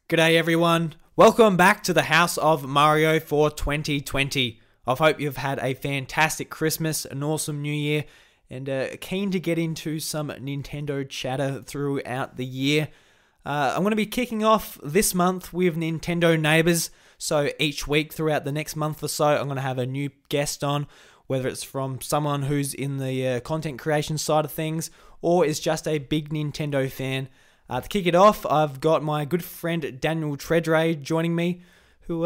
G'day everyone, welcome back to the House of Mario for 2020. I hope you've had a fantastic Christmas, an awesome New Year, and keen to get into some Nintendo chatter throughout the year. I'm going to be kicking off this month with Nintendo Neighbours, so each week throughout the next month or so I'm going to have a new guest on, whether it's from someone who's in the content creation side of things or is just a big Nintendo fan. To kick it off, I've got my good friend Daniel Tredrea joining me, who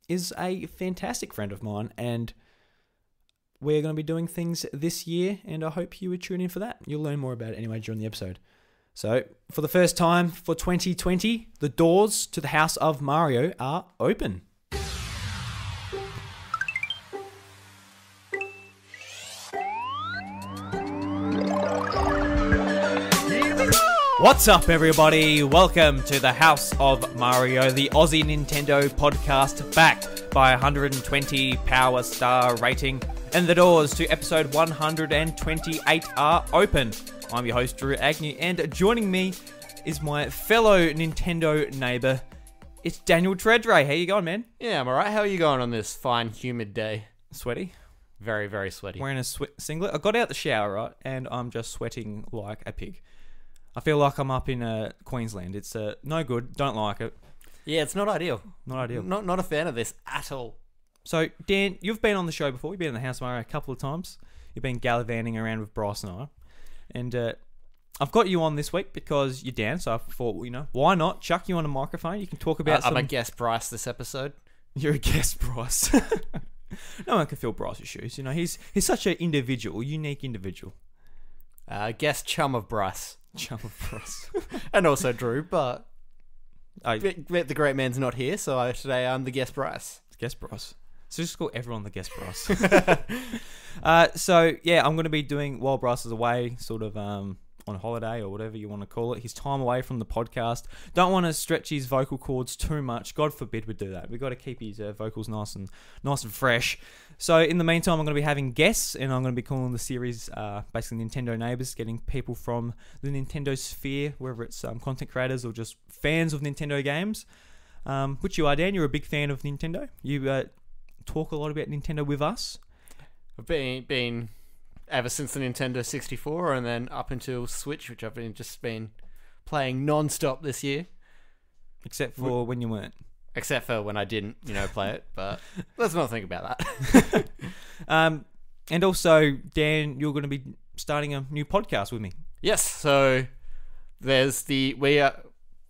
is a fantastic friend of mine, and we're going to be doing things this year, and I hope you would tune in for that. You'll learn more about it anyway during the episode. So, for the first time for 2020, the doors to the House of Mario are open. What's up, everybody? Welcome to the House of Mario, the Aussie Nintendo podcast, backed by 120 power star rating, and the doors to episode 128 are open. I'm your host, Drew Agnew, and joining me is my fellow Nintendo neighbour. It's Daniel Tredrea. How you going, man? Yeah, I'm alright. How are you going on this fine, humid day? Sweaty? Very, very sweaty. Wearing a singlet. I got out the shower, right, and I'm just sweating like a pig. I feel like I'm up in Queensland. It's no good. Don't like it. Yeah, it's not ideal. Not ideal. Not a fan of this at all. So, Dan, you've been on the show before. You've been in the House of Mario a couple of times. You've been gallivanting around with Bryce and I. And I've got you on this week because you're down. So I thought, why not chuck you on a microphone? You can talk about I'm a guest Bryce this episode. You're a guest Bryce. No one can fill Bryce's shoes. He's such an individual, unique individual. Guest chum of Bryce. Chum of Bryce. And also Drew, but the great man's not here, so today I'm the guest Bryce. Guest Bryce. So just call everyone the guest Bryce. So, yeah, I'm going to be doing, while Bryce is away, sort of on holiday or whatever you want to call it, his time away from the podcast. Don't want to stretch his vocal cords too much. God forbid we do that. We've got to keep his vocals nice and fresh. So in the meantime, I'm going to be having guests, and I'm going to be calling the series basically Nintendo Neighbours, getting people from the Nintendo sphere, whether it's content creators or just fans of Nintendo games, which you are, Dan. You're a big fan of Nintendo. You talk a lot about Nintendo with us. I've been ever since the Nintendo 64, and then up until Switch, which I've just been playing non-stop this year. Except for when you weren't. Except for when I didn't, play it. But let's not think about that. And also, Dan, you're going to be starting a new podcast with me. Yes, so there's We are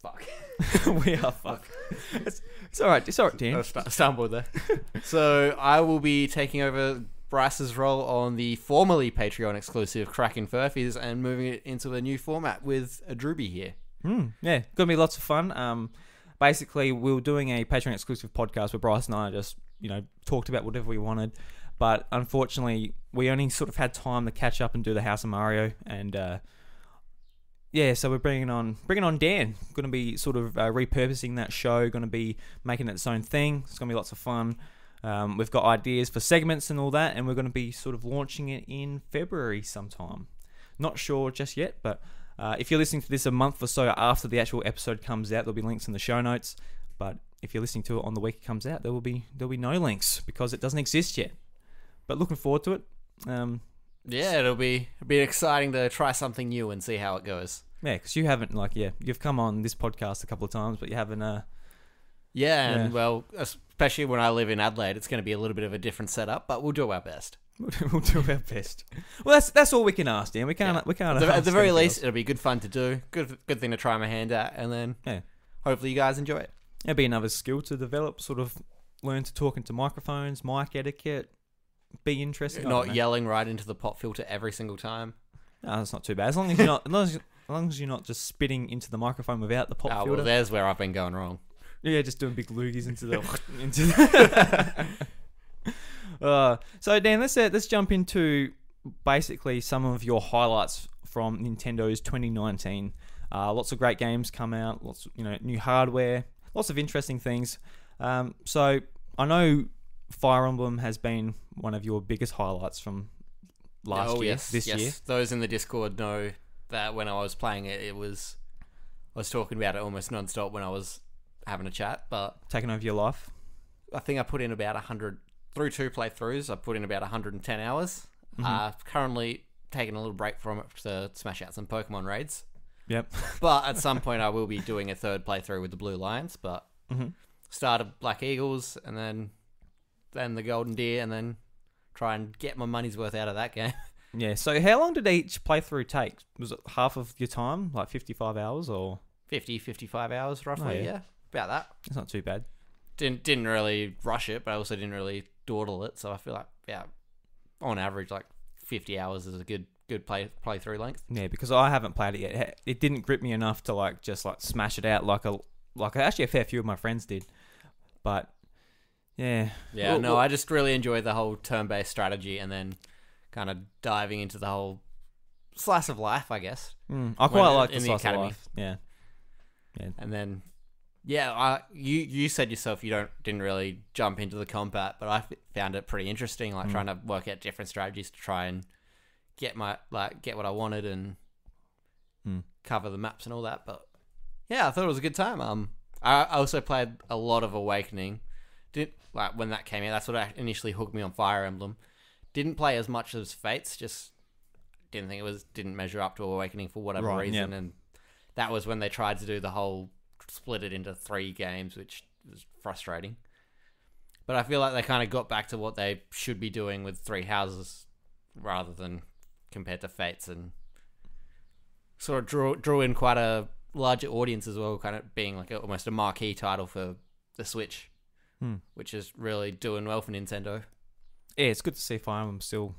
fuck. It's all right. It's all right, Dan. I stumbled there. So I will be taking over Bryce's role on the formerly Patreon exclusive Crackin' Furfies and moving it into a new format with a Drewby here. Yeah, going to be lots of fun. Basically, we were doing a Patreon exclusive podcast where Bryce and I just, talked about whatever we wanted. But unfortunately, we only sort of had time to catch up and do the House of Mario. And so we're bringing on Dan. Going to be sort of repurposing that show. Going to be making it its own thing. It's going to be lots of fun. We've got ideas for segments and all that, and we're going to be sort of launching it in February sometime. Not sure just yet, but if you're listening to this a month or so after the actual episode comes out, there'll be links in the show notes. But if you're listening to it on the week it comes out, there'll be no links because it doesn't exist yet. But looking forward to it. It'll be exciting to try something new and see how it goes. Yeah, because you haven't you've come on this podcast a couple of times, but you haven't. Well, especially when I live in Adelaide, it's going to be a little bit of a different setup, but we'll do our best. We'll do our best. Well, that's all we can ask, Dan. We can't. At the very least, it'll be good fun to do. Good thing to try my hand at, and then hopefully you guys enjoy it. It'll be another skill to develop. Sort of learn to talk into microphones, mic etiquette. Be interesting. Not yelling right into the pop filter every single time. No, that's not too bad. As long as you're not, as long as you're not just spitting into the microphone without the pop filter. Well, there's where I've been going wrong. Yeah, just doing big loogies into the. So Dan, let's jump into basically some of your highlights from Nintendo's 2019. Lots of great games come out. Lots, new hardware. Lots of interesting things. So I know Fire Emblem has been one of your biggest highlights from last year. This year. Those in the Discord know that when I was playing it, I was talking about it almost non-stop when I was having a chat. But Taking over your life. I think I put in about 100 through 2 playthroughs. I put in about 110 hours. Currently taking a little break from it to smash out some Pokemon raids. Yep. But at some point, I will be doing a 3rd playthrough with the Blue Lions. But started Black Eagles, and then the Golden Deer, and then try and get my money's worth out of that game. Yeah. So how long did each playthrough take? Was it half of your time, like 55 hours, or 50, 55 hours roughly. Yeah, about that. It's not too bad. Didn't really rush it, but I also didn't really dawdle it. So I feel like on average, like 50 hours is a good playthrough length. Yeah, because I haven't played it yet. It didn't grip me enough to just smash it out like actually a fair few of my friends did. But yeah. I just really enjoyed the whole turn-based strategy, and then kind of diving into the whole slice of life, I guess. I quite like the slice of life. Yeah. And then you said yourself you didn't really jump into the combat, but I found it pretty interesting, trying to work out different strategies to try and get what I wanted and cover the maps and all that. But yeah, I thought it was a good time. I also played a lot of Awakening. When that came out, that's what initially hooked me on Fire Emblem. Didn't play as much as Fates, just didn't measure up to Awakening for whatever reason, and that was when they tried to do the whole split it into 3 games, which was frustrating. But I feel like they kind of got back to what they should be doing with 3 houses rather than compared to Fates, and sort of drew in quite a larger audience as well, kind of being almost a marquee title for the Switch, which is really doing well for Nintendo. Yeah, it's good to see Fire Emblem still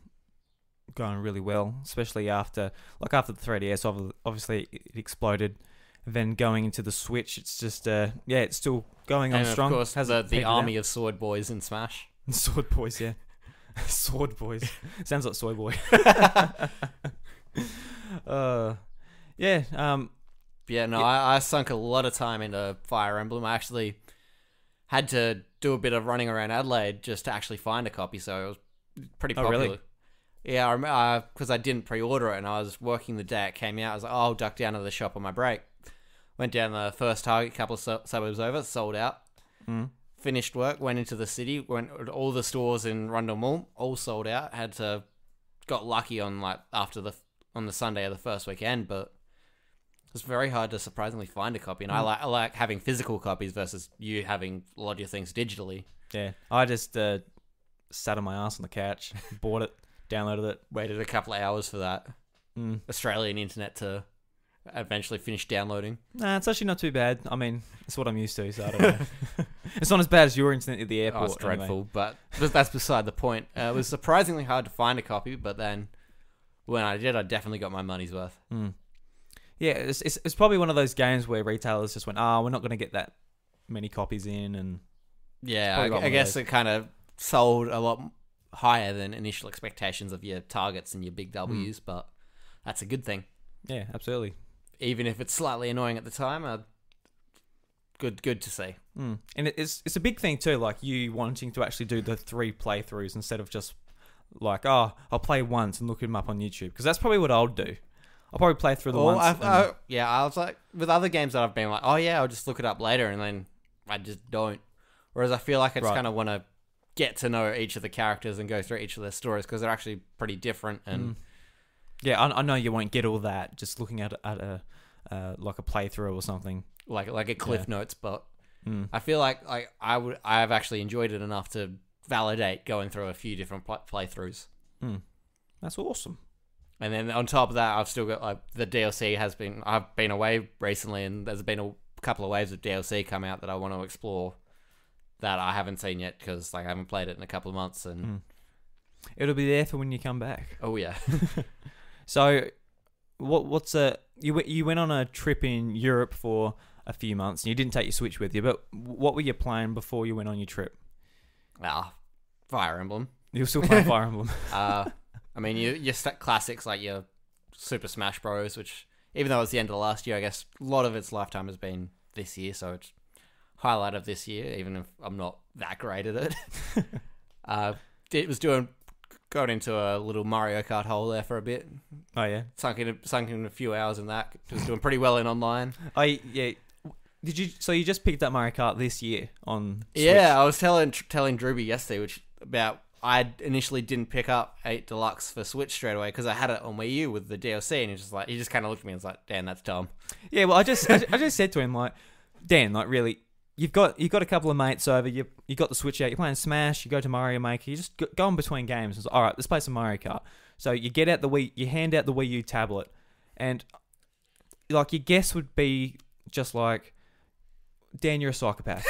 going really well, especially after the 3DS. Obviously, it exploded. And then going into the Switch, it's just it's still going on strong. Of course, the army of Sword Boys in Smash. Sword Boys, yeah. Sword Boys. Sounds like Soy Boy. I sunk a lot of time into Fire Emblem. I actually had to do a bit of running around Adelaide just to actually find a copy, so it was pretty popular. Oh, really? Yeah, I remember, because I didn't pre-order it, and I was working the day it came out. I was like, I'll duck down to the shop on my break. Went down the first Target, couple of suburbs over, sold out. Finished work, went into the city, went to all the stores in Rundle Mall, all sold out. Got lucky on on the Sunday of the first weekend, but it's very hard to surprisingly find a copy, and I like having physical copies versus you having a lot of your things digitally. Yeah, I just sat on my ass on the couch, bought it, downloaded it, waited a couple of hours for that Australian internet to eventually finish downloading. Nah, it's actually not too bad. I mean, it's what I'm used to, so I don't know. It's not as bad as your internet at the airport. Oh, it's dreadful, but that's beside the point. It was surprisingly hard to find a copy, but then when I did, I definitely got my money's worth. Yeah, it's probably one of those games where retailers just went, we're not going to get that many copies in, and yeah, I guess it kind of sold a lot higher than initial expectations of your targets and your big W's, but that's a good thing. Yeah, absolutely. Even if it's slightly annoying at the time, good to see. And it's a big thing too, like you wanting to actually do the 3 playthroughs instead of just I'll play once and look them up on YouTube, because that's probably what I'll do. I'll probably play through the once. I was like, with other games that I've been like, I'll just look it up later, and then I just don't. Whereas I feel like I just kind of want to get to know each of the characters and go through each of their stories, because they're actually pretty different. And yeah, I know you won't get all that just looking at a like a playthrough or something, like a Cliff Notes. But I feel like I've actually enjoyed it enough to validate going through a few different playthroughs. That's awesome. And then on top of that, I've still got the DLC I've been away recently, and there's been a couple of waves of DLC come out that I want to explore that I haven't seen yet, because I haven't played it in a couple of months, and it'll be there for when you come back. Oh yeah. So, you went on a trip in Europe for a few months, and you didn't take your Switch with you. But what were you playing before you went on your trip? Fire Emblem. You were still playing Fire Emblem. I mean, your classics like your Super Smash Bros., which, even though it's the end of last year, I guess a lot of its lifetime has been this year, so it's highlight of this year, even if I'm not that great at it. It was got into a little Mario Kart hole there for a bit. Oh yeah, sunk in a few hours in that. It was doing pretty well in online. Yeah. Did you? So you just picked up Mario Kart this year on Switch? Yeah, I was telling Drewby yesterday, I initially didn't pick up 8 Deluxe for Switch straight away because I had it on Wii U with the DLC, and he just kind of looked at me and was like, "Dan, that's dumb." Yeah, well, I just said to him like, Dan, like really, you've got a couple of mates over, you got the Switch out, you're playing Smash, you go to Mario Maker, you just go in between games. It's like, all right, let's play some Mario Kart. So you get out you hand out the Wii U tablet, and like your guess would be just like, Dan, you're a psychopath.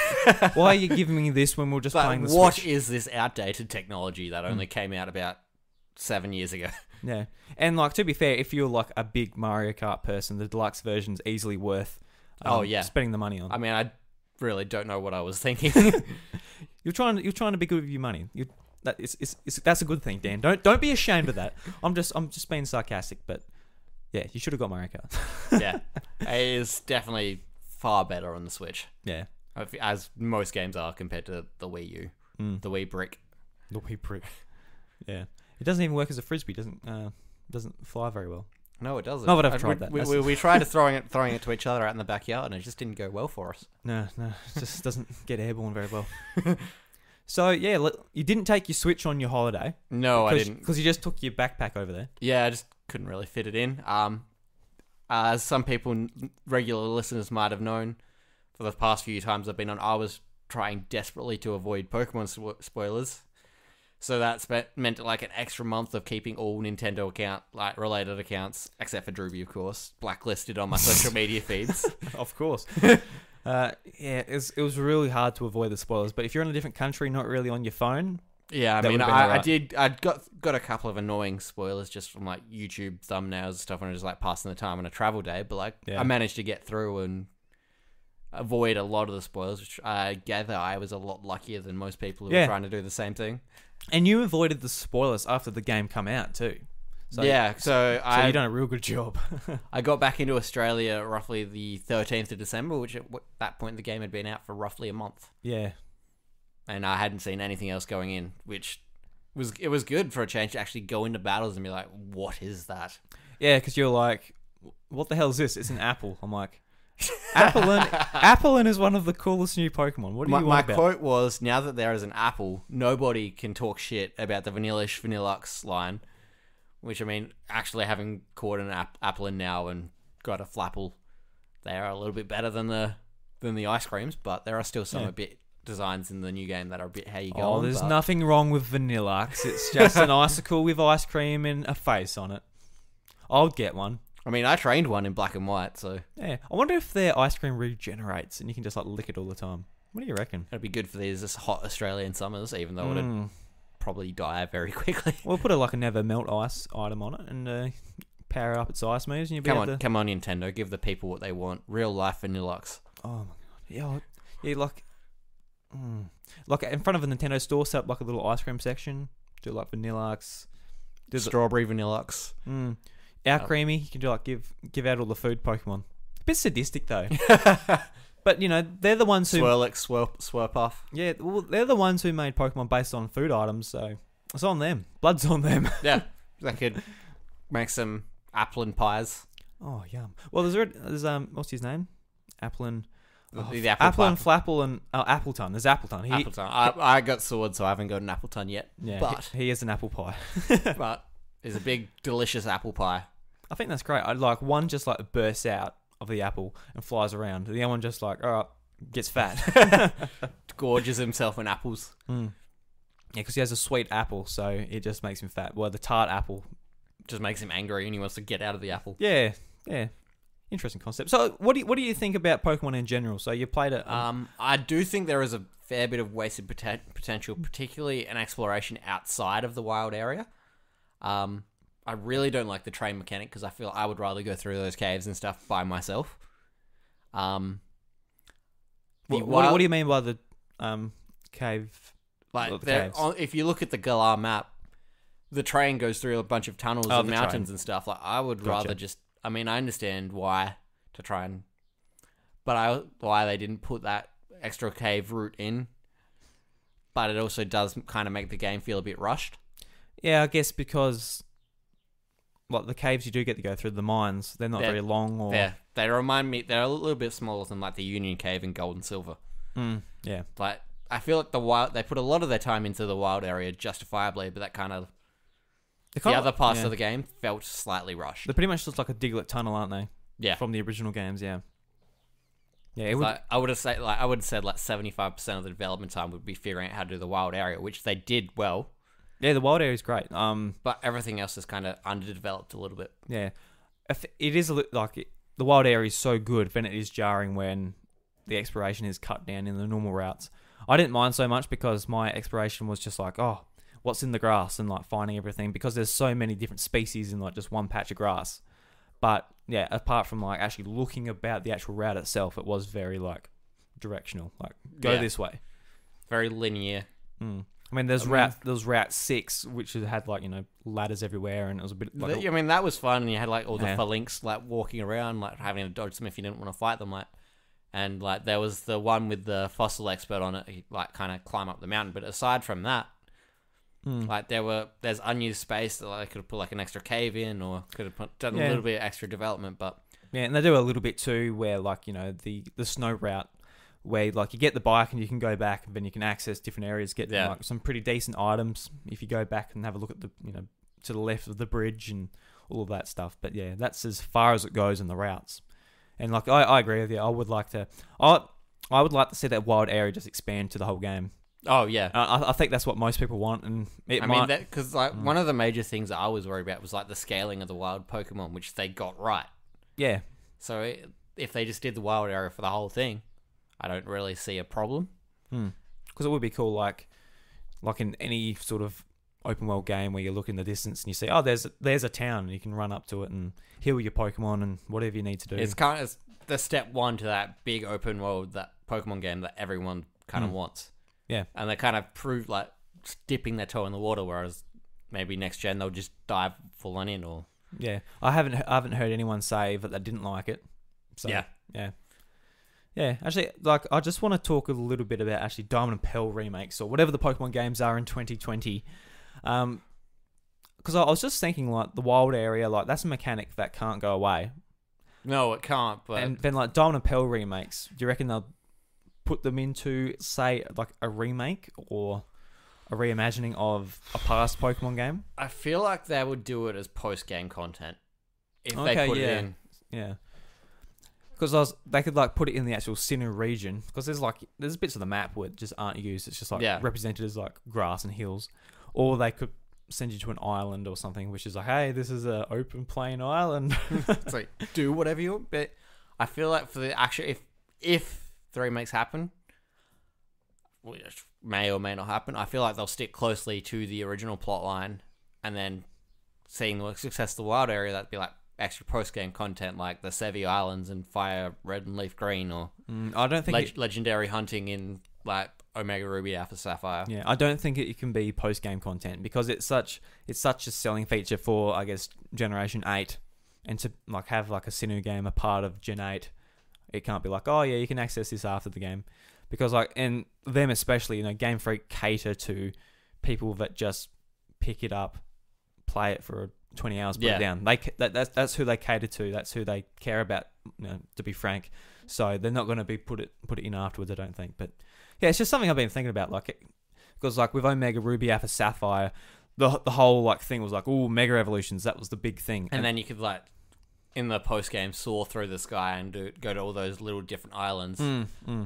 Why are you giving me this when we're just playing the Switch? What is this outdated technology that only came out about 7 years ago? Yeah. And, like, to be fair, if you're, like, a big Mario Kart person, the deluxe version's easily worth spending the money on. I mean, I really don't know what I was thinking. You're trying to be good with your money. That's a good thing, Dan. Don't be ashamed of that. I'm just being sarcastic, but, yeah, you should have got Mario Kart. Yeah. It is definitely far better on the Switch. Yeah. As most games are compared to the Wii U. The Wii Brick. The Wii Brick. Yeah. It doesn't even work as a frisbee. Doesn't fly very well. No, it doesn't. No, but I've tried that. We tried throwing it to each other out in the backyard, and it just didn't go well for us. No, it just doesn't get airborne very well. So, yeah, you didn't take your Switch on your holiday. No, I didn't. Because you just took your backpack over there. Yeah, I just couldn't really fit it in. As some people, regular listeners might have known, for the past few times I've been on, I was trying desperately to avoid Pokemon spoilers. So that's meant like an extra month of keeping all Nintendo related accounts, except for Drewby, of course, blacklisted on my social media feeds. Of course. It was really hard to avoid the spoilers. But if you're in a different country, not really on your phone. Yeah, I mean, I got a couple of annoying spoilers just from like YouTube thumbnails and stuff when I was just like passing the time on a travel day. But like, I managed to get through and avoid a lot of the spoilers, which I gather I was a lot luckier than most people who were trying to do the same thing. And you avoided the spoilers after the game come out too. So you've done a real good job. I got back into Australia roughly the 13th of December, which at that point the game had been out for roughly a month. Yeah. And I hadn't seen anything else going in, which was good for a change to actually go into battles and be like, what is that? Yeah, because you're like, what the hell is this? It's an apple. I'm like, Applin is one of the coolest new Pokemon. What do you want about? My quote was, now that there is an apple, nobody can talk shit about the Vanillish Vanillux line. Which, I mean, actually having caught an Applin now and got a Flapple, they are a little bit better than the ice creams, but there are still some a bit designs in the new game that are a bit how you go. Oh, there's nothing wrong with Vanillux. It's just an icicle with ice cream and a face on it. I'll get one. I mean, I trained one in black and white, so... Yeah. I wonder if their ice cream regenerates and you can just like lick it all the time. What do you reckon? It'd be good for these hot Australian summers, even though it'd probably die very quickly. We'll put a never melt ice item on it and power up its ice moves. And come on, Nintendo, give the people what they want. Real life Vanillux. Oh my god, yeah, like in front of a Nintendo store, set up like a little ice cream section. Do like Vanillux, strawberry Vanillux. Our creamy. You can do like give out all the food Pokemon. A bit sadistic though. But, you know, they're the ones who... Swirlix, Swirpuff. Yeah, well, they're the ones who made Pokemon based on food items, so it's on them. Blood's on them. Yeah, they could make some Applin pies. Oh, yum. Well, there's what's his name? Applin... The apple Applin, Flapple, and... Oh, Appleton. There's Appleton. Appleton. I got Sword, so I haven't got an Appleton yet. Yeah, but he is an apple pie. But he's a big, delicious apple pie. I think that's great. I'd like one just like bursts out of the apple and flies around. The other one just like, all right, gets fat. Gorges himself in apples. Yeah, because he has a sweet apple, so it just makes him fat. Well, the tart apple just makes him angry and he wants to get out of the apple. Yeah. Interesting concept. So what do you think about Pokemon in general? So you played it... I do think there is a fair bit of wasted potential, particularly an exploration outside of the wild area. I really don't like the train mechanic because I feel I would rather go through those caves and stuff by myself. What do you mean by the cave? Like, if you look at the Galar map, the train goes through a bunch of tunnels and mountains and stuff. Like, I would rather just... I mean, I understand why to try and... But why they didn't put that extra cave route in. But it also does kind of make the game feel a bit rushed. Yeah, I guess because... like the caves you do get to go through, the mines, they're not very long, or they remind me, they're a little bit smaller than like the Union Cave in Gold and Silver. Yeah. Like I feel like they put a lot of their time into the wild area justifiably, but that kind of the other parts of the game felt slightly rushed. They're pretty much just like a Diglett tunnel, aren't they? Yeah. From the original games, yeah. Yeah, it would. Like, I would have said 75% of the development time would be figuring out how to do the wild area, which they did well. Yeah, the wild area is great. But everything else is kind of underdeveloped a little bit. Yeah, it is the wild area is so good, then it is jarring when the exploration is cut down in the normal routes. I didn't mind so much because my exploration was just like, oh, what's in the grass, and like finding everything, because there's so many different species in like just one patch of grass. But yeah, apart from like actually looking about the actual route itself, it was very like directional, like go this way. Very linear. I mean, there's Route 6, which had like, ladders everywhere, and it was a bit like... I mean, that was fun, and you had like all the phalanx like walking around, like having to dodge them if you didn't want to fight them, like... And like there was the one with the fossil expert on it, he like kind of climb up the mountain, but aside from that, like there's unused space that I could have put like an extra cave in, or could have done a little bit of extra development, but... Yeah, and they do a little bit too, where like, the snow route, where like you get the bike and you can go back, and then you can access different areas, get like some pretty decent items if you go back and have a look at the to the left of the bridge and all of that stuff. But yeah, that's as far as it goes in the routes. And like I agree with you. I would like to see that wild area just expand to the whole game. Oh yeah, I think that's what most people want, and mean because like one of the major things that I was worried about was like the scaling of the wild Pokemon, which they got right. Yeah. So if they just did the wild area for the whole thing, I don't really see a problem. Because it would be cool, like in any sort of open world game where you look in the distance and you see, oh, there's a town, and you can run up to it and heal your Pokemon and whatever you need to do. It's kind of the step one to that big open world, that Pokemon game that everyone kind of wants. Yeah, and they kind of proved like dipping their toe in the water, whereas maybe next gen they'll just dive full on in. Or I haven't heard anyone say that they didn't like it. So yeah. Actually, like I just want to talk a little bit about actually Diamond and Pearl remakes, or whatever the Pokemon games are in 2020. Because I was just thinking, like the wild area, like that's a mechanic that can't go away. No, it can't. But and then like Diamond and Pearl remakes, do you reckon they'll put them into, say, like a remake or a reimagining of a past Pokemon game? I feel like they would do it as post-game content if they put it in. Yeah. Because they could like put it in the actual Sinnoh region, because there's bits of the map where just aren't used. It's just like represented as like grass and hills, or they could send you to an island or something, which is like, hey, this is an open plain island. It's like, do whatever you want. But I feel like for the actual, if the remakes happen, which may or may not happen, I feel like they'll stick closely to the original plot line, and then seeing the success of the wild area, that'd be like extra post-game content, like the Sevi Islands and Fire Red and Leaf Green, or I don't think legendary hunting in like Omega Ruby, Alpha Sapphire. Yeah, I don't think it can be post-game content, because it's such a selling feature for, I guess, Generation 8, and to like have like a Sinnoh game a part of Gen 8, it can't be like, oh yeah, you can access this after the game, because like, and them especially, Game Freak cater to people that just pick it up, play it for 20 hours, put it down. That's who they cater to. That's who they care about, to be frank. So they're not going to be put it in afterwards, I don't think. But yeah, it's just something I've been thinking about, like, because like with Omega Ruby, Alpha Sapphire, the whole like thing was like, oh, Mega Evolutions, that was the big thing. And then you could like, in the post game, soar through the sky and go to all those little different islands.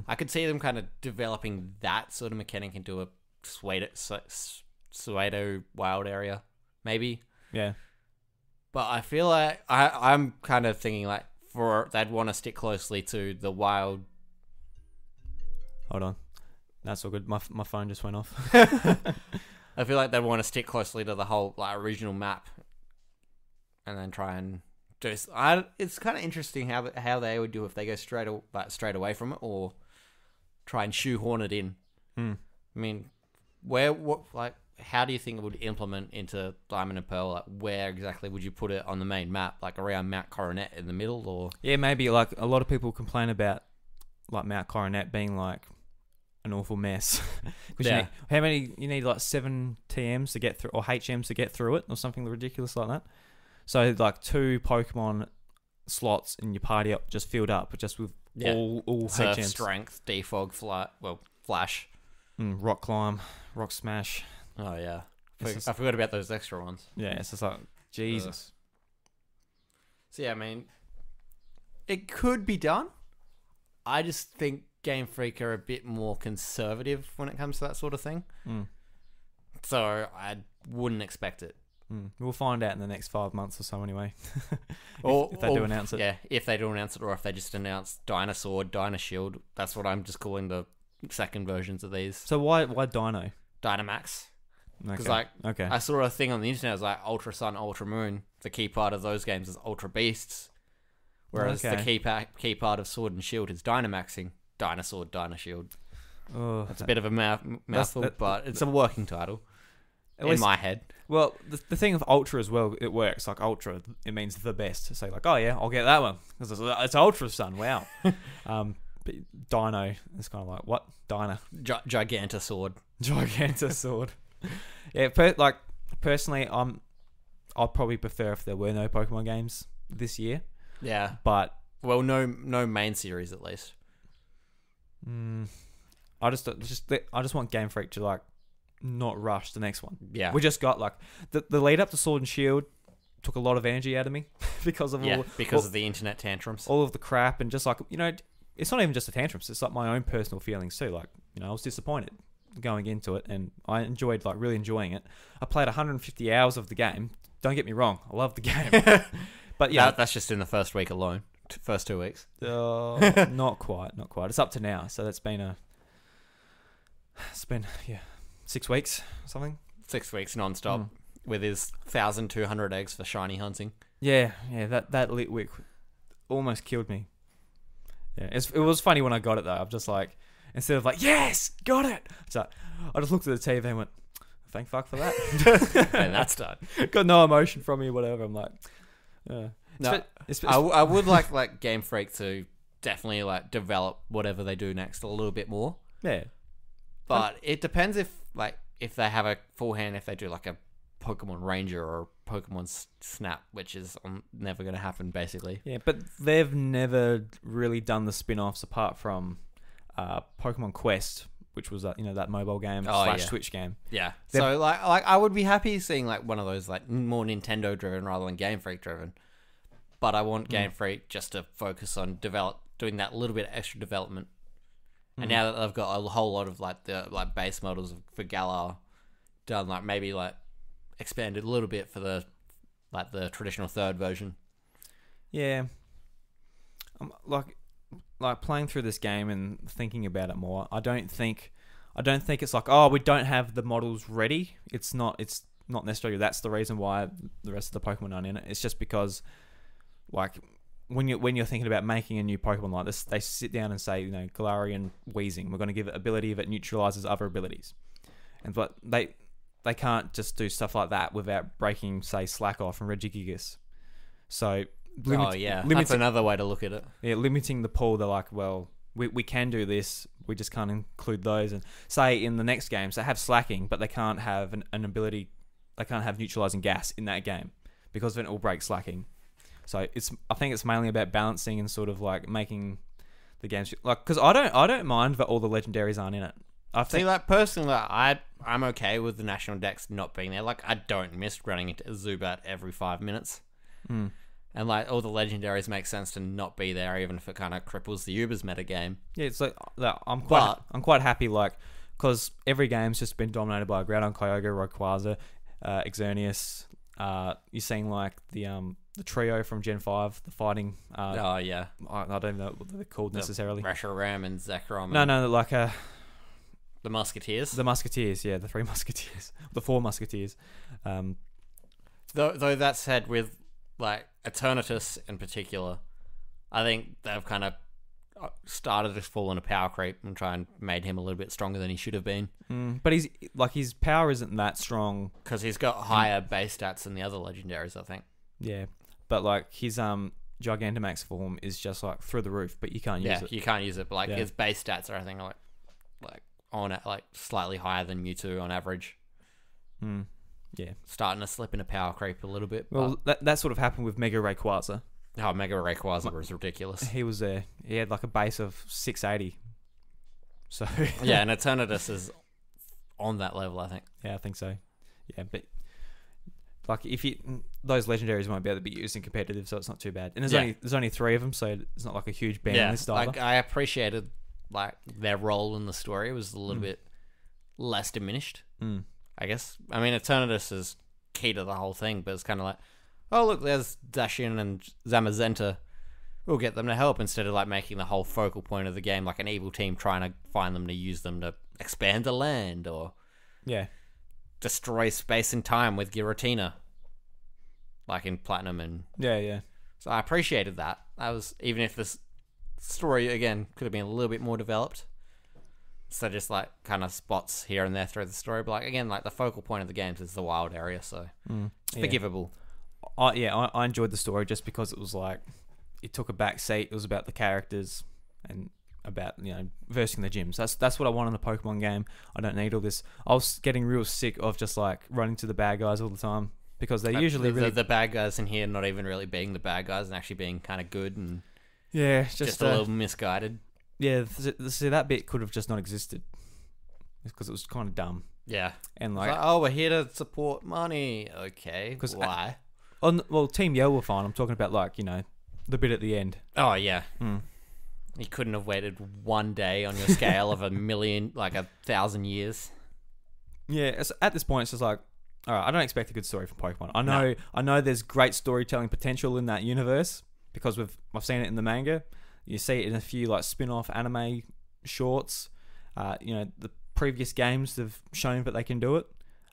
I could see them kind of developing that sort of mechanic into a pseudo wild area, maybe. Yeah. But I feel like I'm kind of thinking like they'd want to stick closely to the wild. Hold on, that's all good. My phone just went off. I feel like they'd want to stick closely to the whole like original map, and then try and do. It's kind of interesting how they would do if they go straight away from it, or try and shoehorn it in. I mean, how do you think it would implement into Diamond and Pearl? Like, where exactly would you put it on the main map? Like around Mount Coronet in the middle, or? Yeah, maybe. Like a lot of people complain about like Mount Coronet being like an awful mess. You need like 7 TMs to get through, or HMs to get through it, or something ridiculous like that. So like 2 Pokemon slots in your party up just filled up, just with all Surf, HMs. Strength, Defog, Flash. Rock Climb, Rock Smash. Oh yeah, It's I forgot about those extra ones. Yeah, it's just like Jesus. So yeah, I mean, it could be done. I just think Game Freak are a bit more conservative when it comes to that sort of thing. So I wouldn't expect it. We'll find out in the next 5 months or so anyway. if they do announce it. Yeah, if they do announce it, or if they just announce Dinosaur, Shield. That's what I'm just calling the second versions of these. So why Dino? Dynamax. Because Okay. I saw a thing on the internet, it was like Ultra Sun, Ultra Moon. The key part of those games is Ultra Beasts. Whereas the key part of Sword and Shield is Dynamaxing. Dinosaur, Shield. Oh, That's a bit of a mouthful, but it's a working title. In my head. Well, the thing with Ultra as well, it works. Like Ultra, it means the best. So like, oh yeah, I'll get that one because it's Ultra Sun. Wow. But Dino, it's kind of like what? Dino. Gigantosaur. Gigantosaur. Yeah. Personally, I'd probably prefer if there were no Pokemon games this year. Yeah. But well, no main series at least. I just want Game Freak to like not rush the next one. Yeah. We just got like the lead up to Sword and Shield took a lot of energy out of me because of of the internet tantrums. All of the crap and just like, it's not even just the tantrums, it's like my own personal feelings too. Like, I was disappointed going into it and I enjoyed really enjoying it. I played 150 hours of the game. Don't get me wrong, I love the game. But yeah, that's just in the first week alone. First 2 weeks. Not quite. It's up to now. So it's been 6 weeks or something. 6 weeks non-stop with his 1,200 eggs for shiny hunting. Yeah, that lit week almost killed me. Yeah, it was funny when I got it though. I'm just like, instead of like, yes, got it. So I just looked at the TV and went, thank fuck for that. And that's done. Got no emotion from me or whatever. I'm like, no, I would like Game Freak to definitely like develop whatever they do next a little bit more. Yeah. But it depends if they have a full hand, if they do like a Pokemon Ranger or Pokemon Snap, which is never going to happen basically. Yeah, but they've never really done the spin-offs apart from Pokemon Quest, which was that mobile game / Switch game. Yeah. So like I would be happy seeing like one of those like more Nintendo driven rather than Game Freak driven. But I want Game Freak just to focus on doing that little bit of extra development. And now that they've got a whole lot of like the base models for Galar done, like maybe like expanded a little bit for the traditional third version. Yeah. Like playing through this game and thinking about it more, I don't think it's like, oh, we don't have the models ready. It's not necessarily that's the reason why the rest of the Pokemon aren't in it. It's just because like when you're thinking about making a new Pokemon like this, they sit down and say, Galarian Wheezing, we're going to give it ability that neutralizes other abilities. But they can't just do stuff like that without breaking, say, Slack off and Regigigas. So that's another way to look at it. Yeah, limiting the pool. They're like, well, we can do this, we just can't include those. And say in the next games they have slacking, but they can't have an ability, they can't have neutralizing gas in that game because then it will break slacking. So I think it's mainly about balancing and sort of like making the games like, because I don't mind that all the legendaries aren't in it. I think personally, I'm okay with the national decks not being there. Like I don't miss running into Zubat every 5 minutes. And like all the legendaries make sense to not be there, even if it kind of cripples the Ubers meta game. Yeah, it's like I'm quite happy, like, because every game's just been dominated by Groudon, Kyogre, Rayquaza, Xerneas. You're seeing like the trio from Gen 5, the fighting. I don't even know what they're called necessarily. Reshiram and Zekrom. No, like the Musketeers. The Musketeers, yeah, the 3 Musketeers, the 4 Musketeers. Though that said, with like Eternatus in particular, I think they've kind of started to fall into power creep and try and made him a little bit stronger than he should have been. But his power isn't that strong because he's got higher base stats than the other legendaries, I think. Yeah, but like his Gigantamax form is just like through the roof, but you can't use it. You can't use it, but like his base stats are, I think, like on it, like slightly higher than Mewtwo on average. Yeah. Starting to slip into power creep a little bit. Well, that sort of happened with Mega Rayquaza. Oh, Mega Rayquaza was ridiculous. He was there. He had like a base of 680. So yeah, and Eternatus is on that level, I think. Yeah, I think so. Yeah, but like those legendaries won't be able to be used in competitive, so it's not too bad. And there's only 3 of them, so it's not like a huge ban list either. Like I appreciated like their role in the story was a little bit less diminished. I guess. I mean, Eternatus is key to the whole thing, but it's kind of like, oh look, there's Zacian and Zamazenta. We'll get them to help instead of like making the whole focal point of the game like an evil team trying to find them to use them to expand the land or destroy space and time with Giratina, like in Platinum and So I appreciated that. That was, even if this story again could have been a little bit more developed. So just like kind of spots here and there through the story, but like again, like the focal point of the games is the wild area, so it's forgivable. I enjoyed the story just because it was like it took a back seat. It was about the characters and about versing the gyms. That's what I want in the Pokemon game. I don't need all this. I was getting real sick of just like running to the bad guys all the time because they usually the bad guys in here not even really being the bad guys and actually being kind of good and just a little misguided. Yeah, see, that bit could have just not existed because it was kind of dumb. Yeah, and like, oh, we're here to support money. Okay, why? Team Yell were fine. I'm talking about like the bit at the end. Oh yeah, you couldn't have waited one day on your scale of 1,000,000, like 1,000 years. Yeah, at this point, it's just like, all right, I don't expect a good story from Pokemon. I know there's great storytelling potential in that universe because I've seen it in the manga. You see it in a few like spin-off anime shorts. The previous games have shown that they can do it,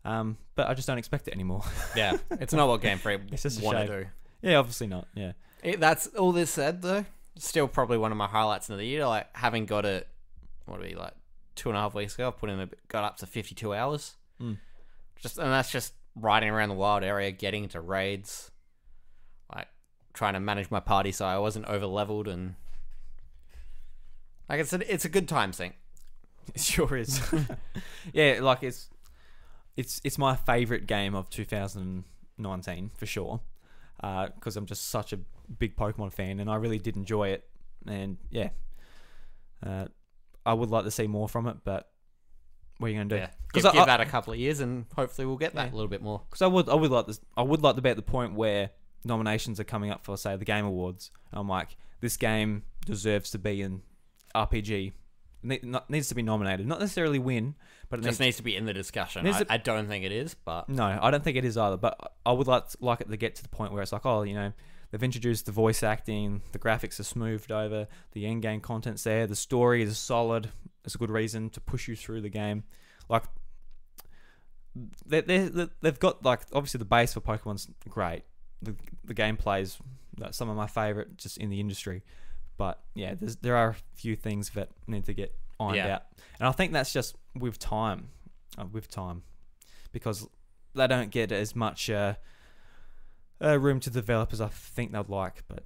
but I just don't expect it anymore. Yeah, it's not what Game Freak want to do. Yeah, obviously not. Yeah, that's all this said though. Still probably one of my highlights of the year. Like having got it, what would it be like 2.5 weeks ago? I've got up to 52 hours. And that's just riding around the wild area, getting into raids, like trying to manage my party so I wasn't over leveled and. Like I said, it's a good time sink. It sure is. Yeah, like it's my favourite game of 2019 for sure. Because I'm just such a big Pokemon fan, and I really did enjoy it. And I would like to see more from it, but what are you going to do? Yeah. Give that a couple of years, and hopefully we'll get that a little bit more. Because I would like this. I would like to be at the point where nominations are coming up for, say, the Game Awards. I'm like, this game deserves to be in RPG. Needs to be nominated, not necessarily win, but it needs to be in the discussion. I don't think it is, but no, I don't think it is either. But I would like it to get to the point where it's like, they've introduced the voice acting, the graphics are smoothed over, the end game content's there, the story is solid. It's a good reason to push you through the game. Like they've got like obviously the base for Pokemon's great. The gameplay's some of my favorite just in the industry. But yeah, there are a few things that need to get ironed out, and I think that's just with time, because they don't get as much room to develop as I think they'd like. But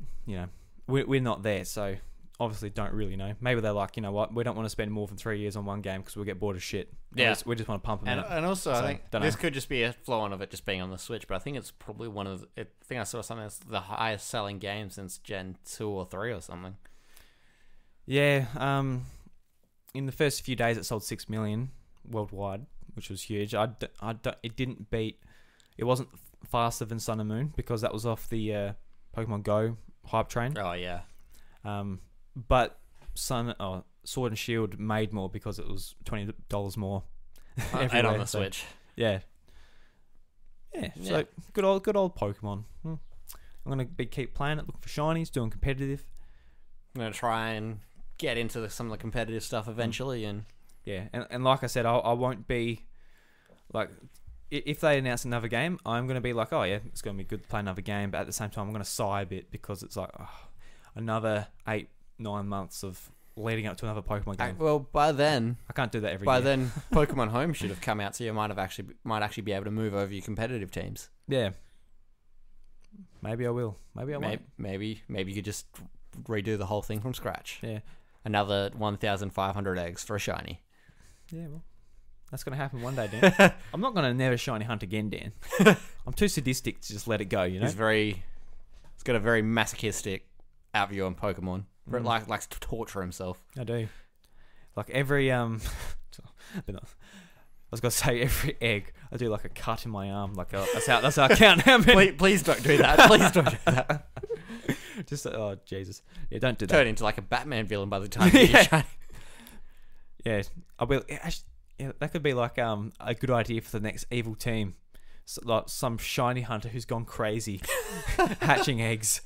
we're not there, so obviously don't really know. Maybe they're like, what, we don't want to spend more than 3 years on one game because we'll get bored of shit. Yeah, we just want to pump them out. And also, I think this could just be a flow-on of it just being on the Switch, but I think it's probably I think I saw something that's the highest selling game since Gen 2 or 3 or something. Yeah, in the first few days it sold 6 million worldwide, which was huge. It didn't beat, it wasn't faster than Sun and Moon because that was off the Pokemon Go hype train. Oh, yeah. But Sword and Shield made more because it was $20 more. And on the Switch. Yeah. So good old Pokemon. I'm gonna keep playing it, looking for shinies, doing competitive. I'm gonna try and get into some of the competitive stuff eventually, and like I said, I won't be like, if they announce another game, I'm gonna be like, oh yeah, it's gonna be good to play another game, but at the same time I'm gonna sigh a bit because it's like another 8-9 months of leading up to another Pokemon game. Well, by then I can't do that every year. By then, Pokemon Home should have come out, so you might actually be able to move over your competitive teams. Yeah. Maybe I will. Maybe I won't. Maybe you could just redo the whole thing from scratch. Yeah. Another 1,500 eggs for a shiny. Yeah. Well, That's going to happen one day, Dan. I'm not going to never shiny hunt again, Dan. I'm too sadistic to just let it go, you know? He's got a very masochistic outview on Pokemon. Likes to torture himself. I do. Like every, I was going to say every egg, I do like a cut in my arm. Like that's how I count how many. Please don't do that. Please don't do that. Just, oh, Jesus. Yeah, don't do that. Turn into like a Batman villain by the time you get shiny. Yeah, I will. Yeah, that could be like a good idea for the next evil team. So, like some shiny hunter who's gone crazy, hatching eggs.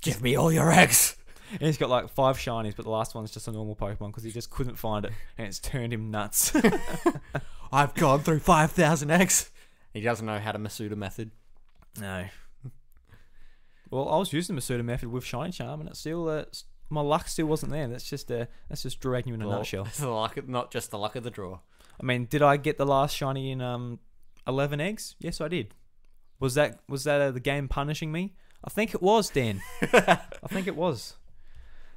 Give me all your eggs. And he's got like 5 shinies, but the last one's just a normal Pokemon because he just couldn't find it, and it's turned him nuts. I've gone through 5,000 eggs. He doesn't know how to Masuda method. No. Well, I was using the Masuda method with Shiny Charm, and it's still my luck still wasn't there. That's just dragging you in a nutshell. It's the luck, not just the luck of the draw. I mean, did I get the last shiny in 11 eggs? Yes, I did. Was that the game punishing me? I think it was, Dan. I think it was.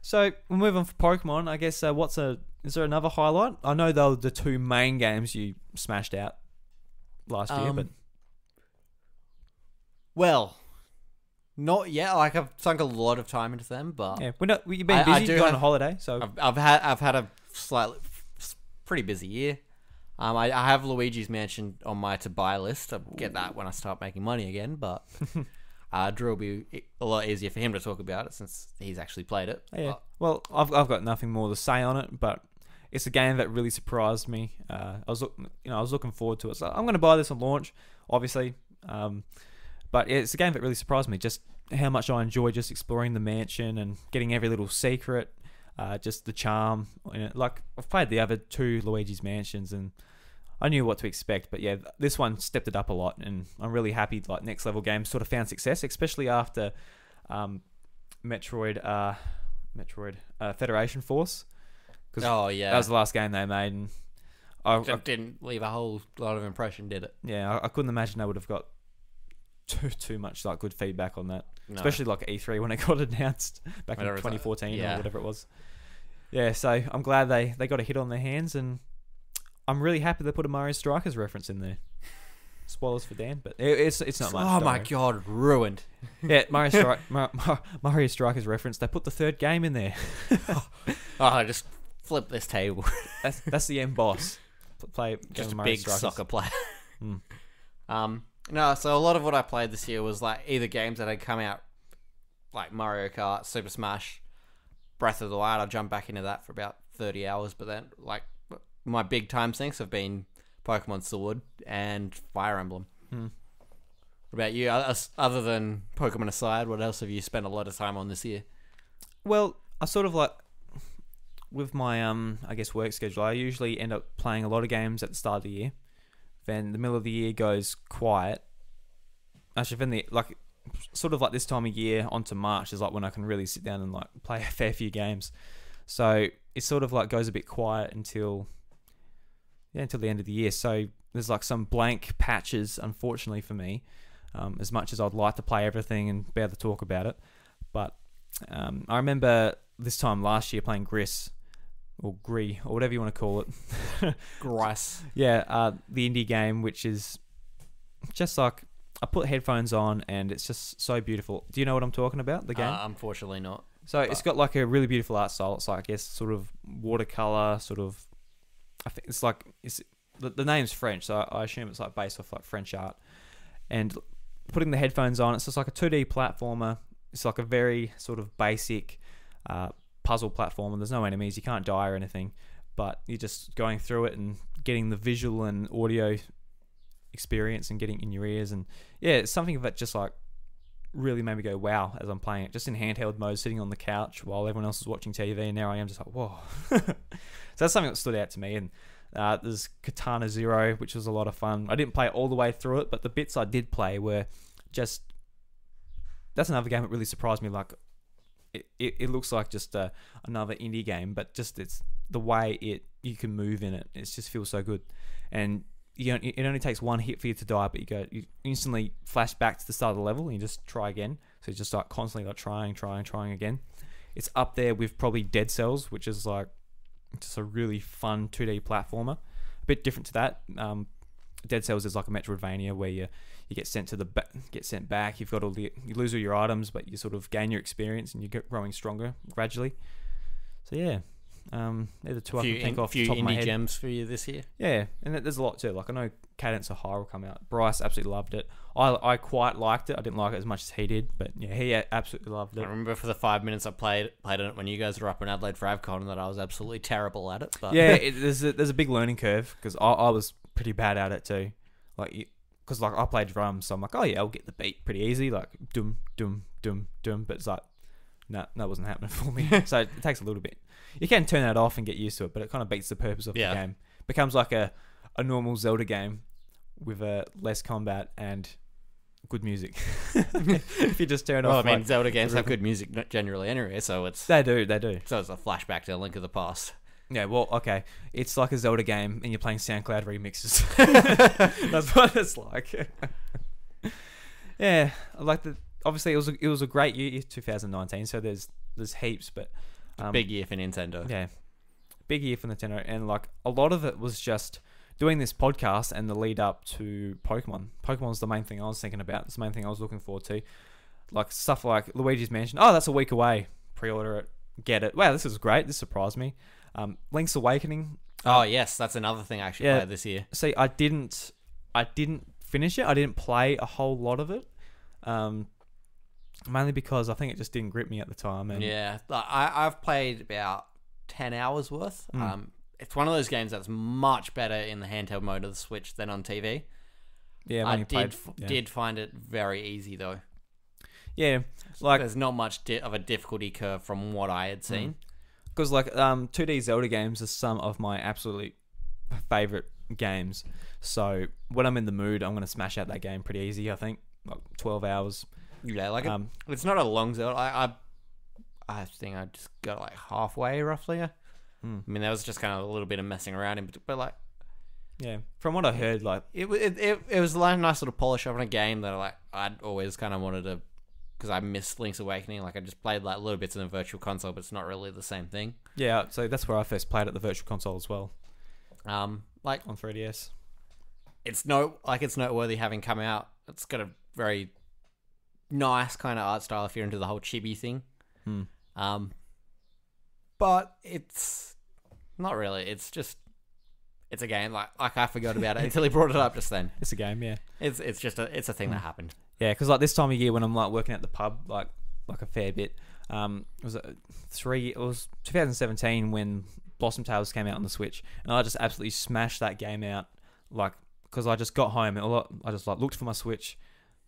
So we'll move on for Pokemon. I guess is there another highlight? I know they were the 2 main games you smashed out last year, but well, not yet. Like I've sunk a lot of time into them, but yeah, you've been busy. You've gone on holiday, so I've had a pretty busy year. I have Luigi's Mansion on my to buy list. I'll get that when I start making money again, but. Drew will be a lot easier for him to talk about it since he's actually played it. Yeah. Well, I've got nothing more to say on it, but it's a game that really surprised me. I was looking forward to it. So I'm going to buy this on launch, obviously. But it's a game that really surprised me. Just how much I enjoy just exploring the mansion and getting every little secret. Just the charm. Like I've played the other 2 Luigi's Mansions and I knew what to expect, but yeah, this one stepped it up a lot, and I'm really happy. Like next level games sort of found success, especially after Metroid Federation Force. Oh yeah, that was the last game they made, and I didn't leave a whole lot of impression, did it? Yeah, I couldn't imagine they would have got too much like good feedback on that, especially like E3 when it got announced back in 2014 or whatever it was. Yeah, so I'm glad they got a hit on their hands, and I'm really happy they put a Mario Strikers reference in there. Spoilers for Dan, but it's not much. Oh my god, ruined. Yeah, Mario Strikers reference. They put the 3rd game in there. I just flip this table. That's the end boss. Play just a Mario big Strikers. soccer player. No, so a lot of what I played this year was like either games that had come out, like Mario Kart, Super Smash, Breath of the Wild. I jumped back into that for about 30 hours, but then like. My big time sinks have been Pokemon Sword and Fire Emblem. What about you? Other than Pokemon aside, what else have you spent a lot of time on this year? Well, I sort of like with my I guess work schedule. I usually end up playing a lot of games at the start of the year. Then the middle of the year goes quiet. Actually, then sort of like this time of year onto March is like when I can really sit down and like play a fair few games. So it sort of like goes a bit quiet until the end of the year. So there's like some blank patches, unfortunately for me, as much as I'd like to play everything and be able to talk about it. But I remember this time last year playing Gris, or Gree, or whatever you want to call it. Grice. Yeah, the indie game, which is just like, I put headphones on and it's just so beautiful. Do you know what I'm talking about, the game? Unfortunately not. So it's got like a really beautiful art style. It's like, I guess, sort of watercolor, sort of. I think it's like the name's French, so I assume it's like based off like French art. And putting the headphones on, it's just like a 2D platformer. It's like a very sort of basic puzzle platformer. There's no enemies, you can't die or anything, but you're just going through it and getting the visual and audio experience and getting in your ears. And yeah, it's something that just like really made me go wow as I'm playing it, just in handheld mode, sitting on the couch while everyone else is watching TV, and now I am just like whoa. So that's something that stood out to me. And there's Katana Zero, which was a lot of fun. I didn't play all the way through it, but the bits I did play were just, that's another game that really surprised me. Like it looks like just another indie game, but just it's the way you can move in it, it just feels so good. And it only takes one hit for you to die, but you instantly flash back to the start of the level and you just try again. So you just start constantly like trying again. It's up there with probably Dead Cells, which is like just a really fun 2D platformer. A bit different to that. Dead Cells is like a Metroidvania where you get sent to get sent back. You've got you lose all your items, but you sort of gain your experience and you get growing stronger gradually. So yeah, they're the two I can think off the top of my head. Indie gems for you this year. Yeah, and there's a lot too. Like I know Cadence of Hyrule will come out. Bryce absolutely loved it. I quite liked it. I didn't like it as much as he did, but yeah, he absolutely loved it. I remember for the 5 minutes I played on it when you guys were up in Adelaide for AvCon that I was absolutely terrible at it. But yeah, there's a big learning curve because I was pretty bad at it too. Because I play drums, so I'm like, oh yeah, I'll get the beat pretty easy, like dum dum dum dum. But it's like, no, that wasn't happening for me. So it takes a little bit. You can turn that off and get used to it, but it kind of beats the purpose of the game. Becomes like a normal Zelda game with less combat and good music. If you just turn off. Well, I mean, Zelda games have good music generally anyway, so it's... They do. So it's a flashback to A Link of the Past. Yeah, well, okay. It's like a Zelda game and you're playing SoundCloud remixes. That's what it's like. Yeah, I like the... Obviously, it was a great year, 2019, so there's heaps, but... big year for Nintendo. Yeah, big year for Nintendo. And like a lot of it was just doing this podcast and the lead up to Pokemon. Pokemon's the main thing I was thinking about. It's the main thing I was looking forward to. Like stuff like Luigi's Mansion. Oh, that's a week away. Pre-order it. Get it. Wow, this is great. This surprised me. Link's Awakening. Oh, yes. That's another thing I actually played this year. See, I didn't finish it. I didn't play a whole lot of it. Mainly because I think it just didn't grip me at the time. And yeah, I've played about 10 hours worth. It's one of those games that's much better in the handheld mode of the Switch than on TV. Yeah, I did find it very easy though. Yeah, like there's not much of a difficulty curve from what I had seen. Because like 2D Zelda games are some of my absolute favorite games. So when I'm in the mood, I'm gonna smash out that game pretty easy. I think like 12 hours. Yeah, like it's not a long Zelda. I think I just got like halfway roughly. I mean, that was just kind of a little bit of messing around, but like, yeah, from what I heard, like it was like a nice little polish up on a game that like I'd always kind of wanted to, because I missed Link's Awakening. Like I just played like little bits in the Virtual Console, but it's not really the same thing. Yeah, so that's where I first played at the Virtual Console as well. Like on 3DS. It's noteworthy having come out. It's got a very nice kind of art style if you're into the whole chibi thing. But it's not really. It's a game. Like I forgot about it until he brought it up just then. It's a game, yeah. It's a thing that happened. Yeah, because like this time of year when I'm like working at the pub, like a fair bit. It was 2017 when Blossom Tales came out on the Switch, and I just absolutely smashed that game out. Like because I just got home and I just like looked for my Switch,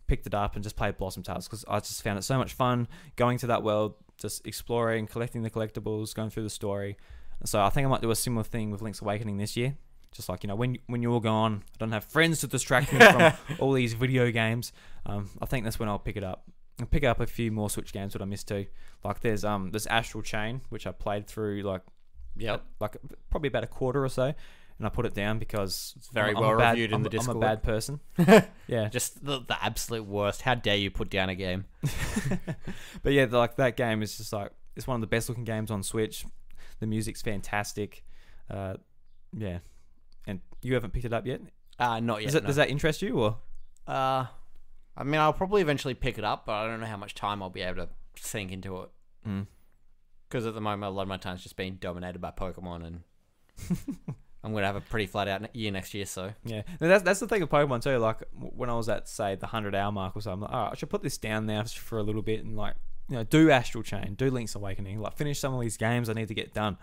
picked it up and just played Blossom Tales because I just found it so much fun going to that world, just exploring, collecting the collectibles, going through the story. So I think I might do a similar thing with Link's Awakening this year. Just like, you know, when you're all gone, I don't have friends to distract me from all these video games. I think that's when I'll pick it up. I'll pick up a few more Switch games that I missed too. Like there's Astral Chain, which I played through like probably about a quarter or so. And I put it down because it's very well reviewed in the Discord. I'm a bad person. Yeah, just the absolute worst. How dare you put down a game? But yeah, like that game is just like it's one of the best looking games on Switch. The music's fantastic. Yeah, and you haven't picked it up yet? Not yet. Does that interest you or? I mean, I'll probably eventually pick it up, but I don't know how much time I'll be able to sink into it. Because at the moment, a lot of my time's just being dominated by Pokemon and. I'm going to have a pretty flat out year next year, so... Yeah, that's the thing with Pokemon too, like, when I was at, say, the 100-hour mark or so, I'm like, alright, I should put this down now for a little bit and, like, you know, do Astral Chain, do Link's Awakening, like, finish some of these games I need to get done.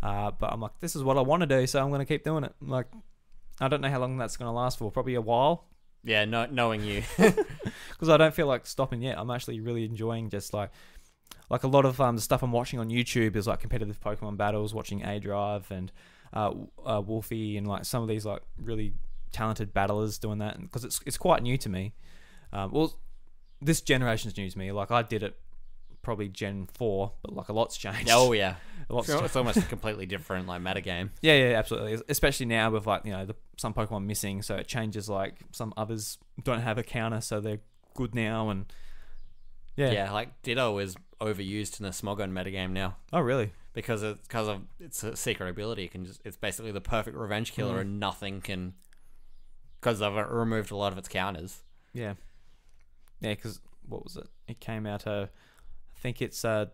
But I'm like, this is what I want to do, so I'm going to keep doing it. Like, I don't know how long that's going to last for, probably a while. Yeah, knowing you. Because I don't feel like stopping yet. I'm actually really enjoying just, like a lot of the stuff I'm watching on YouTube is, like, competitive Pokemon battles, watching A-Drive and... Wolfie and like some of these like really talented battlers doing that because it's quite new to me. Well, this generation's new to me. Like I did it probably Gen 4, but like a lot's changed. Oh yeah, it's almost a completely different like meta game. Yeah, absolutely. Especially now with like you know some Pokemon missing, so it changes. Like some others don't have a counter, so they're good now. And yeah, like Ditto is overused in the Smogon metagame now. Oh really? because of its a secret ability. It's basically the perfect revenge killer, and nothing can, because they've removed a lot of its counters. Yeah. Yeah, because what was it? It came out. I think it's what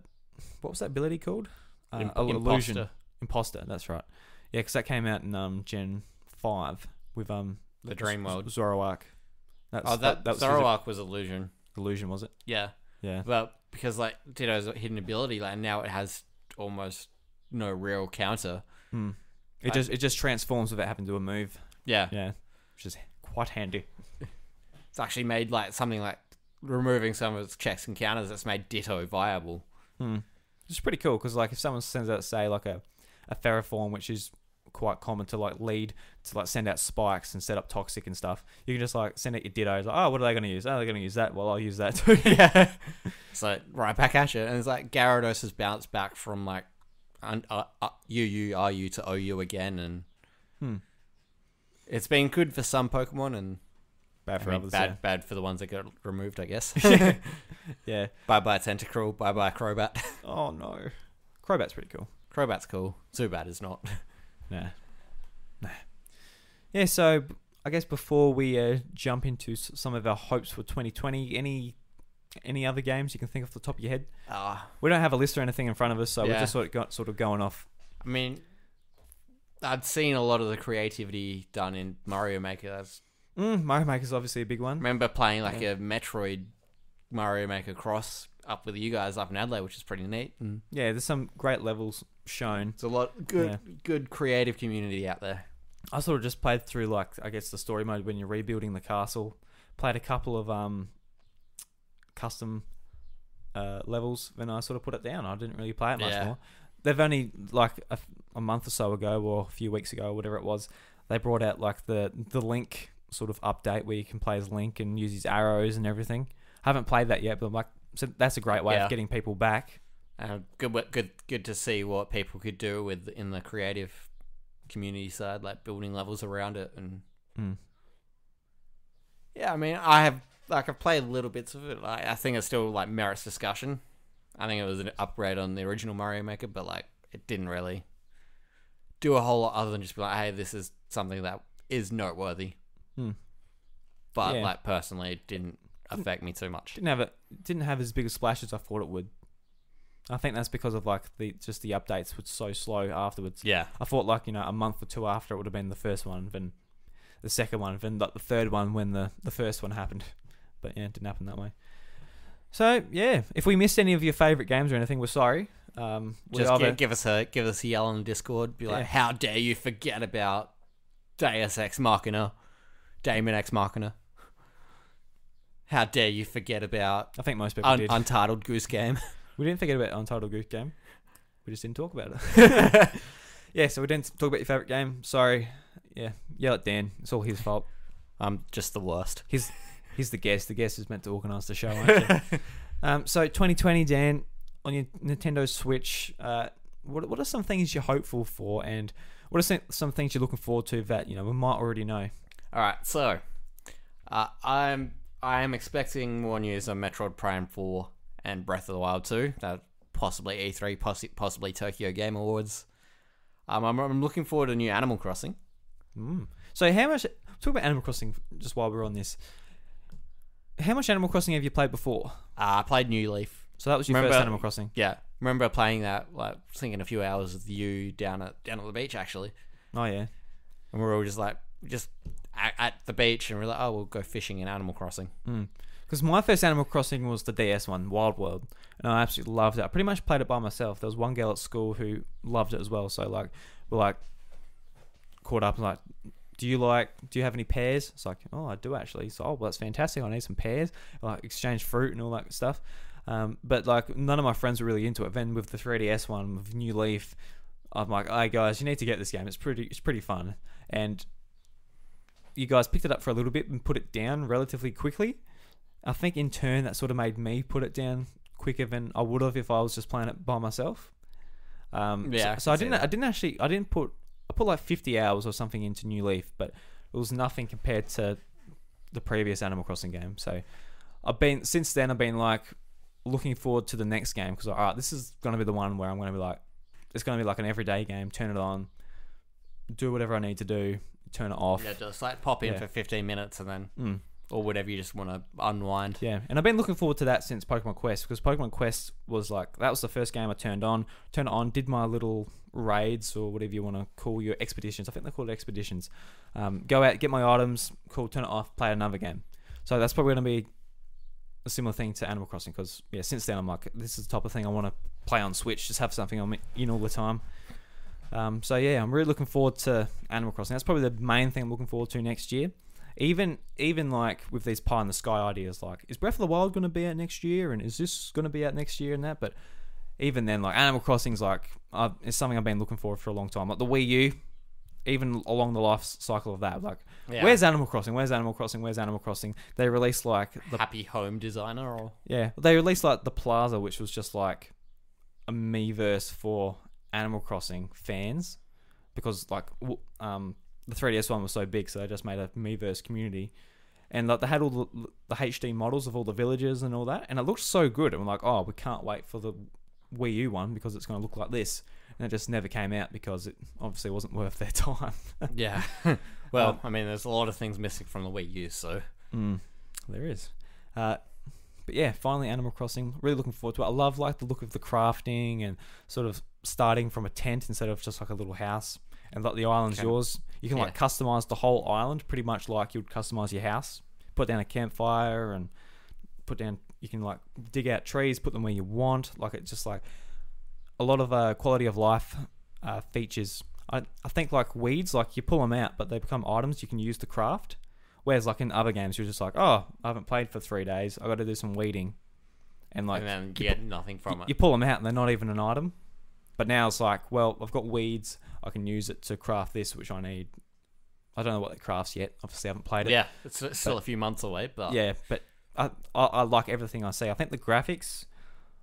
was that ability called? Illusion. Imposter. That's right. Yeah, because that came out in Gen 5 with the Dream World. Zoroark. That Zoroark was illusion. Illusion, was it? Yeah. Yeah. But because like Ditto's hidden ability, like now it has almost no real counter. It just transforms without having to do a move. Yeah. Yeah. Which is quite handy. It's actually made like something like removing some of its checks and counters that's made Ditto viable. It's pretty cool because like if someone sends out, say, like a Ferroform, which is quite common to like lead to like send out spikes and set up toxic and stuff, you can just like send out your Dittos. Like, oh, what are they going to use? Oh, they're going to use that. Well, I'll use that too. Yeah. So right back at you, and it's like Gyarados has bounced back from like UU RU to OU again, and it's been good for some Pokemon and bad for others. Bad for the ones that got removed, I guess. Yeah. Bye bye Tentacruel. Bye bye Crobat. Oh no, Crobat's pretty cool. Crobat's cool. Zubat is not. Nah. Yeah, so I guess before we jump into some of our hopes for 2020, any other games you can think off the top of your head? We don't have a list or anything in front of us, so we're just sort of going off. I mean, I'd seen a lot of the creativity done in Mario Maker. Mario Maker's obviously a big one. I remember playing like a Metroid Mario Maker cross up with you guys up in Adelaide, which is pretty neat. And yeah, there's some great levels shown. There's a lot good creative community out there. I sort of just played through like I guess the story mode when you're rebuilding the castle. Played a couple of custom levels, then I sort of put it down. I didn't really play it much more. They've only like a month or so ago, or a few weeks ago, or whatever it was, they brought out like the Link sort of update where you can play as Link and use his arrows and everything. I haven't played that yet, but I'm like, so that's a great way of getting people back. Good to see what people could do in the creative community side, like building levels around it. And yeah, I mean, I've played little bits of it. I think it still like merits discussion. I think it was an upgrade on the original Mario Maker, but like it didn't really do a whole lot other than just be like, hey, this is something that is noteworthy. But like personally, it didn't affect me too much. Didn't have as big a splash as I thought it would. I think that's because of like the updates were so slow afterwards. Yeah, I thought like a month or two after it would have been the first one, then the second one, then like the third one when the first one happened. But yeah, it didn't happen that way. So yeah, if we missed any of your favourite games or anything, we're sorry. Just give us a yell on the Discord. Be like, how dare you forget about Deus Ex Machina, Daemon Ex Machina? How dare you forget about? I think most people did. Untitled Goose Game. We didn't forget about Untitled Goose Game. We just didn't talk about it. Yeah, so we didn't talk about your favourite game. Sorry. Yeah, yell at Dan. It's all his fault. I'm just the worst. He's the guest. The guest is meant to organise the show, aren't you? So 2020, Dan, on your Nintendo Switch, what are some things you're hopeful for, and what are some things you're looking forward to that we might already know? All right, so I am expecting more news on Metroid Prime 4 and Breath of the Wild 2. Possibly E3, possibly Tokyo Game Awards. I'm looking forward to new Animal Crossing. So how much? Talk about Animal Crossing just while we're on this. How much Animal Crossing have you played before? I played New Leaf. So that was your first Animal Crossing? Yeah. Remember playing that, like, thinking a few hours with you down at the beach, actually. Oh, yeah. And we were all just at the beach, and we're like, oh, we'll go fishing in Animal Crossing. Because my first Animal Crossing was the DS one, Wild World. And I absolutely loved it. I pretty much played it by myself. There was one girl at school who loved it as well. So, like, we're, like, caught up and, like, do you have any pears? It's like, oh, I do actually. So, well, that's fantastic. I need some pears. Like, exchange fruit and all that stuff. But like, none of my friends were really into it. Then with the 3DS one, with New Leaf, I'm like, hey guys, you need to get this game. It's pretty fun. And you guys picked it up for a little bit and put it down relatively quickly. I think in turn that sort of made me put it down quicker than I would have if I was just playing it by myself. So I put like 50 hours or something into New Leaf, but it was nothing compared to the previous Animal Crossing game. So since then I've been like looking forward to the next game, because all right, this is going to be the one where I'm going to be like, it's going to be like an everyday game. Turn it on, do whatever I need to do, turn it off. Yeah, just like pop in for 15 minutes and then, or whatever you just want to unwind. Yeah, and I've been looking forward to that since Pokemon Quest, because Pokemon Quest was like, that was the first game I turned it on, did my little raids or whatever you want to call your expeditions. I think they're called expeditions. Go out, get my items, cool, turn it off, play another game. So that's probably going to be a similar thing to Animal Crossing, because since then I'm like, this is the type of thing I want to play on Switch, just have something on in all the time. So yeah, I'm really looking forward to Animal Crossing. That's probably the main thing I'm looking forward to next year. Even like with these pie in the sky ideas, like, is Breath of the Wild going to be out next year, and is this going to be out next year and that? But even then, like, Animal Crossing's like, it's something I've been looking for a long time. Like the Wii U, even along the life cycle of that, like, where's Animal Crossing? Where's Animal Crossing? Where's Animal Crossing? They released like the Happy Home Designer, or they released like the Plaza, which was just like a Miiverse for Animal Crossing fans, because like the 3DS one was so big, so they just made a Miiverse community, and like they had all the HD models of all the villages and all that, and it looked so good. And we're like, oh, we can't wait for the Wii U one because it's going to look like this, and it just never came out because it obviously wasn't worth their time. Yeah. Well, I mean, there's a lot of things missing from the Wii U, so there is. But yeah, finally Animal Crossing. Really looking forward to it. I love like the look of the crafting and sort of starting from a tent instead of just like a little house. And like the island's yours. You can like customize the whole island pretty much like you'd customize your house. Put down a campfire and you can like dig out trees, put them where you want. Like it's just like a lot of quality of life features. I think like weeds, like you pull them out, but they become items you can use to craft. Whereas like in other games, you're just like, oh, I haven't played for 3 days. I got to do some weeding, and then you get nothing from it. You pull them out, and they're not even an item. But now it's like, well, I've got weeds. I can use it to craft this, which I need. I don't know what it crafts yet. Obviously, I haven't played it. Yeah, it's still a few months away, but yeah, but I like everything I see. I think the graphics,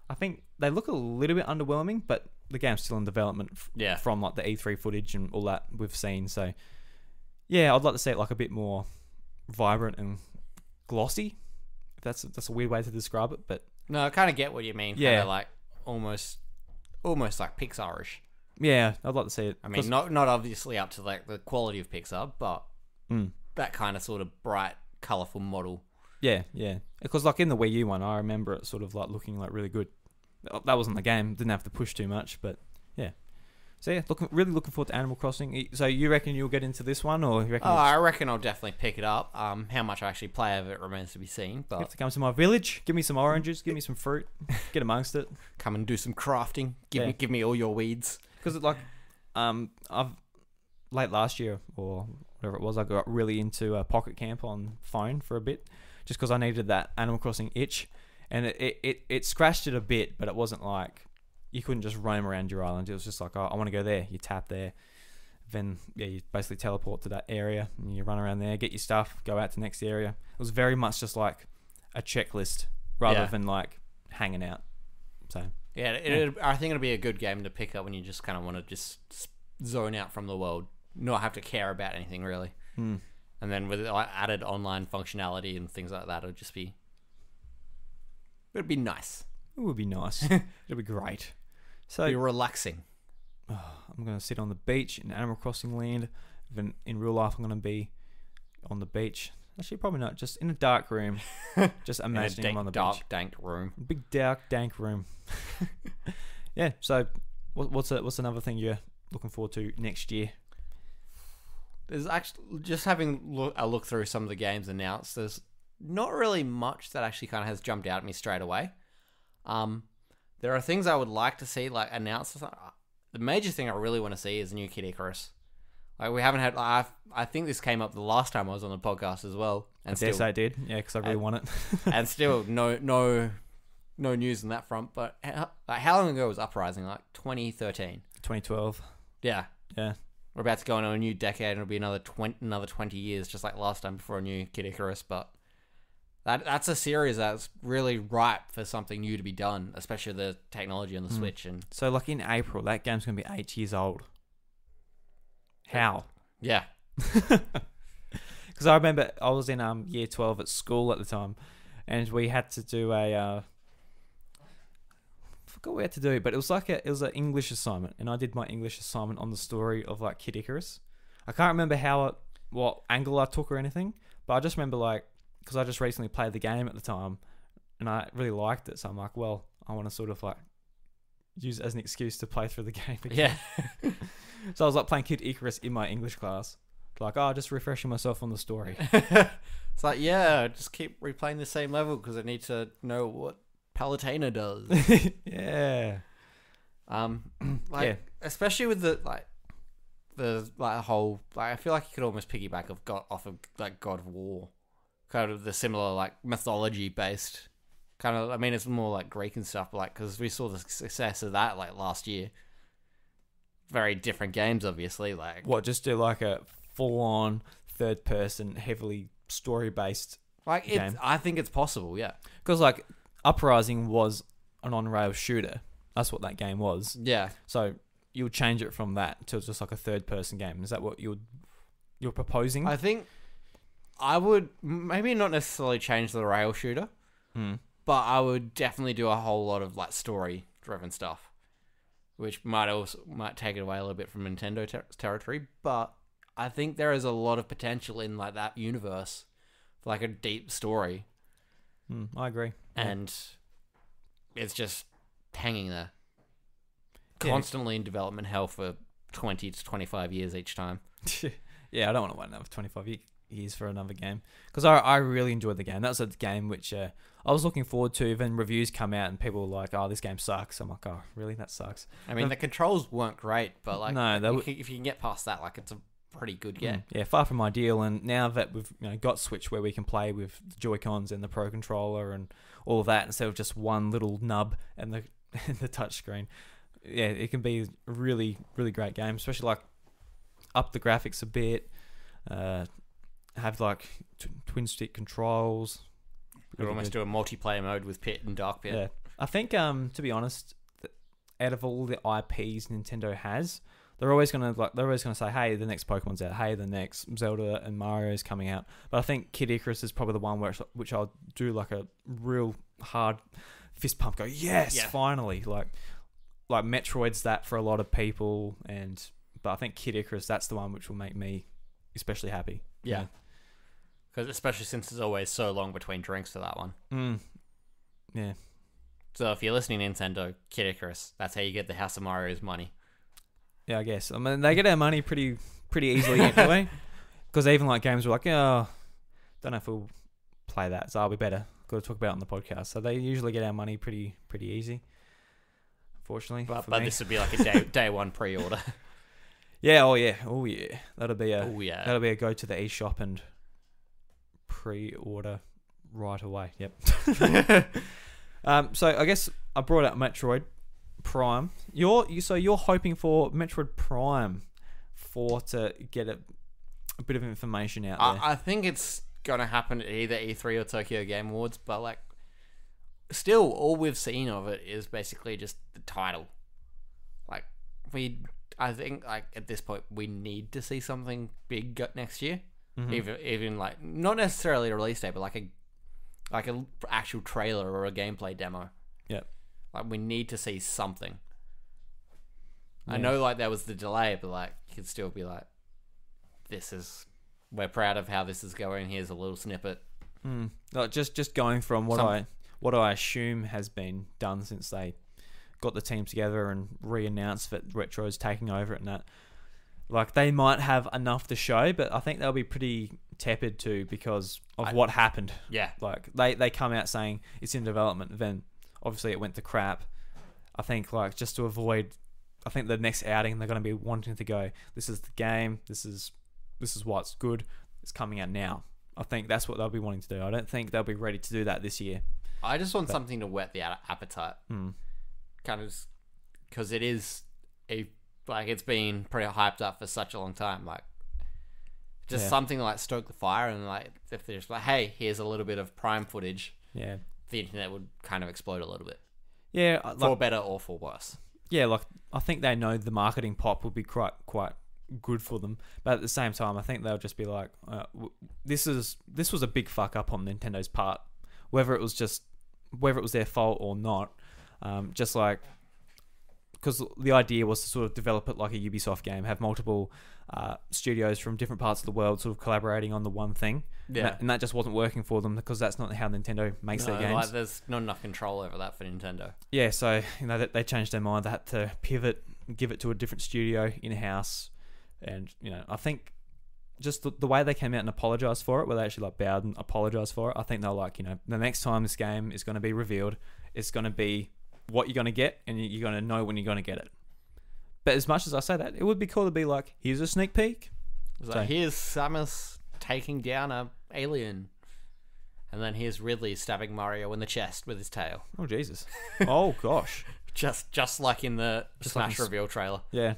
I think they look a little bit underwhelming, but the game's still in development from like the E3 footage and all that we've seen. So yeah, I'd like to see it like a bit more vibrant and glossy. If that's a weird way to describe it, but no, I kind of get what you mean. Yeah, kinda like almost like Pixar-ish. Yeah, I'd like to see it. I mean, not obviously up to like the quality of Pixar, but that kind of sort of bright, colourful model. Yeah. Because like in the Wii U one, I remember it sort of like looking like really good. That wasn't the game; didn't have to push too much, but yeah. So yeah, really looking forward to Animal Crossing. So you reckon you'll get into this one, or you reckon? I reckon I'll definitely pick it up. How much I actually play of it remains to be seen. But you have to come to my village, give me some oranges, give me some fruit, get amongst it. Come and do some crafting. Give me all your weeds. Because like, I've late last year or whatever it was, I got really into Pocket Camp on phone for a bit, just because I needed that Animal Crossing itch, and it scratched it a bit, but it wasn't like you couldn't just roam around your island. It was just like, oh, I want to go there. You tap there, then you basically teleport to that area, and you run around there, get your stuff, go out to the next area. It was very much just like a checklist rather than like hanging out. So. Yeah, I think it'll be a good game to pick up when you just kind of want to just zone out from the world, not have to care about anything really. And then with added online functionality and things like that, it'd be nice. It would be nice. It'll be great. So be relaxing. I'm going to sit on the beach in Animal Crossing land. Even in real life, I'm going to be on the beach. Actually, probably not. Just in a dark room. Just imagining I'm on the dark, beach. dank room. Big, dark, dank room. Yeah. So, what's another thing you're looking forward to next year? There's actually just having a look through some of the games announced. There's not really much that actually kind of has jumped out at me straight away. There are things I would like to see like announced. The major thing I really want to see is a new Kid Icarus. Like we haven't had. I think this came up the last time I was on the podcast as well. And I guess I did. Yeah, because I really want it. And still no news on that front. But how long ago was Uprising? Like 2013, 2012. Yeah. Yeah. We're about to go into a new decade, and it'll be another 20 years, just like last time before a new Kid Icarus. But that's a series that's really ripe for something new to be done, especially the technology on the Switch. And so, like in April, that game's gonna be 8 years old. How? Yeah. Because I remember I was in year 12 at school at the time, and we had to do a forgot what we had to do, but it was like it was an English assignment, and I did my English assignment on the story of like Kid Icarus. I can't remember what angle I took or anything, but I just remember like because I just recently played the game at the time, and I really liked it. So I'm like, well, I want to sort of like use it as an excuse to play through the game again. Yeah. So I was like playing Kid Icarus in my English class, like just refreshing myself on the story. It's like, yeah, just keep replaying the same level because I need to know what Palutena does. Yeah. Especially with the whole I feel like you could almost piggyback off of like God of War, kind of the similar like mythology based kind of. I mean, it's more like Greek and stuff, but like because we saw the success of that like last year. Very different games, obviously. Like what? Just do like a full on third person, heavily story based like game. I think it's possible, yeah. Because like Uprising was an on rail shooter. That's what that game was. Yeah. So you would change it from that to just like a third person game. Is that what you're proposing? I think I would maybe not necessarily change the rail shooter, but I would definitely do a whole lot of like story driven stuff, which might take it away a little bit from Nintendo territory. But I think there is a lot of potential in like that universe, for like a deep story. I agree, and it's just hanging there, constantly in development hell for 20 to 25 years each time. Yeah, I don't want to wait another 25 years for another game because I really enjoyed the game. That was a game which I was looking forward to. Then reviews come out and people were like, "Oh, this game sucks." I'm like, "Oh, really? That sucks." I mean, the controls weren't great, but like, no, if you can get past that, like, it's a pretty good game. Yeah, far from ideal. And now that we've got Switch where we can play with the Joy-Cons and the Pro Controller and all of that instead of just one little nub and the touch screen, yeah, it can be a really, really great game. Especially like up the graphics a bit, have like twin stick controls. You could almost do a multiplayer mode with Pit and Dark Pit. Yeah, I think to be honest, out of all the IPs Nintendo has, they're always gonna say, "Hey, the next Pokemon's out. Hey, the next Zelda and Mario's coming out." But I think Kid Icarus is probably the one which I'll do like a real hard fist pump. Go, yes, finally! Like Metroid's that for a lot of people, but I think Kid Icarus, that's the one which will make me especially happy. Yeah. Because especially since there's always so long between drinks for that one. Yeah. So if you're listening to Nintendo, Kid Icarus, that's how you get the House of Mario's money. Yeah, I guess. I mean, they get our money pretty easily anyway. Because even like games were like, oh, don't know if we'll play that, so I'll be better. Got to talk about it on the podcast. So they usually get our money pretty easy. Unfortunately, but this would be like a day one pre-order. Yeah. Oh yeah. That'll be a go to the eShop and pre-order right away. Yep. So I guess I brought up Metroid Prime. You're hoping for Metroid Prime to get a bit of information out there. I think it's gonna happen at either E3 or Tokyo Game Awards, but like, still, all we've seen of it is basically just the title. Like, I think like at this point we need to see something big next year. Even like not necessarily a release date, but like a actual trailer or a gameplay demo. Yeah. Like, we need to see something. Yeah. I know like there was the delay, but like you could still be like, we're proud of how this is going. Here's a little snippet. Like just going from what I assume has been done since they got the team together and re-announced that Retro's taking over it and that. Like, they might have enough to show, but I think they'll be pretty tepid too because of what happened. Yeah. Like, they come out saying it's in development, then obviously it went to crap. I think, like, just to avoid... I think the next outing, they're going to be wanting to go, this is the game, this is why it's good, it's coming out now. I think that's what they'll be wanting to do. I don't think they'll be ready to do that this year. I just want something to whet the appetite. Kind of... Because it is like, it's been pretty hyped up for such a long time. Like, just something to like stoke the fire, and like if there's like, hey, here's a little bit of Prime footage. Yeah, the internet would kind of explode a little bit. Yeah, like, for better or for worse. Yeah, like I think they know the marketing pop would be quite good for them, but at the same time, I think they'll just be like, this was a big fuck up on Nintendo's part, whether it was their fault or not. Just like, because the idea was to sort of develop it like a Ubisoft game, have multiple studios from different parts of the world sort of collaborating on the one thing. Yeah. And that just wasn't working for them because that's not how Nintendo makes their games. Like, there's not enough control over that for Nintendo. Yeah, so they changed their mind. They had to pivot, give it to a different studio in-house. And, I think just the way they came out and apologized for it, where they actually bowed and apologized for it, I think they're like, the next time this game is going to be revealed, it's going to be what you're going to get, and you're going to know when you're going to get it. But as much as I say that, it would be cool to be like, here's a sneak peek. So here's Samus taking down a alien, and then here's Ridley stabbing Mario in the chest with his tail. Oh Jesus! Oh gosh! just like in the Smash reveal trailer. Yeah,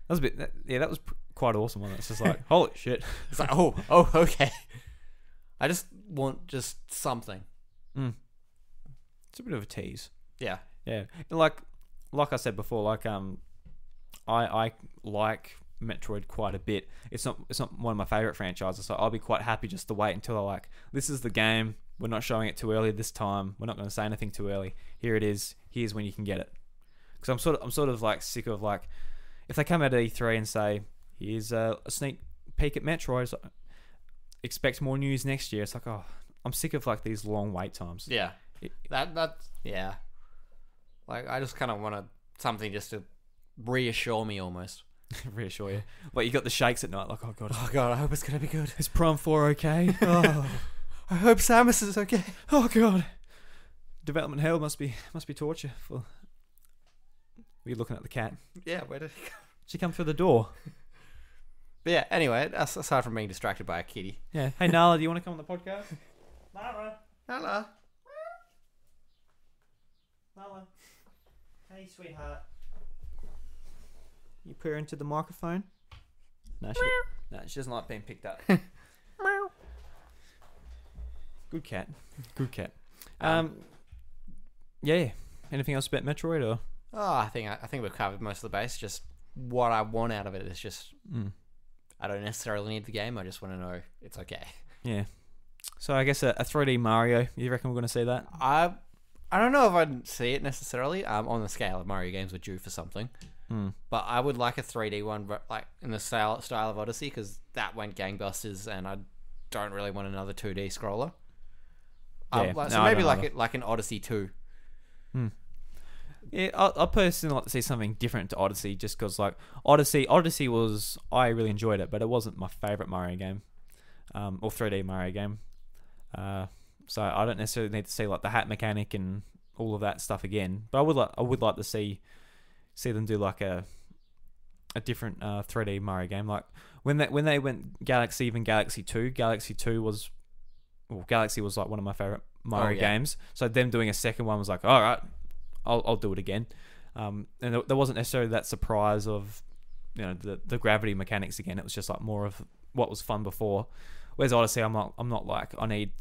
that was a bit. That was quite awesome. Wasn't it? It's just like, holy shit! It's like, oh, okay. I just want just something. It's a bit of a tease. Yeah. Yeah, like I said before, I like Metroid quite a bit. It's not one of my favorite franchises, so I'll be quite happy just to wait until they're like, this is the game. We're not showing it too early this time. We're not going to say anything too early. Here it is. Here's when you can get it. Because I'm sort of like sick of like, if they come out at E3 and say, here's a sneak peek at Metroid, so expect more news next year. It's like, oh, I'm sick of like these long wait times. Yeah. That's yeah. Like, I just kind of want something just to reassure me almost. Reassure you. Like, you got the shakes at night, like, oh god, I hope it's gonna be good. Is Prom 4 okay? Oh, I hope Samus is okay. Oh god, development hell must be torture. Were you looking at the cat? Yeah, where did he go? She come through the door. But yeah, anyway, aside from being distracted by a kitty. Yeah. Hey Nala, do you want to come on the podcast? Nala. Hey sweetheart. You purr into the microphone? No, she doesn't like being picked up. Good cat. Yeah. Anything else about Metroid or? Oh, I think we've covered most of the base. Just what I want out of it is just I don't necessarily need the game. I just want to know it's okay. Yeah. So I guess a 3D Mario. You reckon we're going to see that? I don't know if I'd see it necessarily. On the scale of Mario games, we're due for something. But I would like a 3D one, like in the style of Odyssey, because that went gangbusters, and I don't really want another 2D scroller. So maybe like an Odyssey 2. Yeah, I personally like to see something different to Odyssey, just because like Odyssey was, I really enjoyed it, but it wasn't my favorite Mario game, or 3D Mario game. So I don't necessarily need to see like the hat mechanic and all of that stuff again, but I would like to see them do like a different 3D Mario game. Like when they went Galaxy, even Galaxy 2 was like one of my favorite Mario games. So them doing a second one was like, all right, I'll do it again. And there wasn't necessarily that surprise of the gravity mechanics again. It was just like more of what was fun before. Whereas Odyssey, I'm not like I need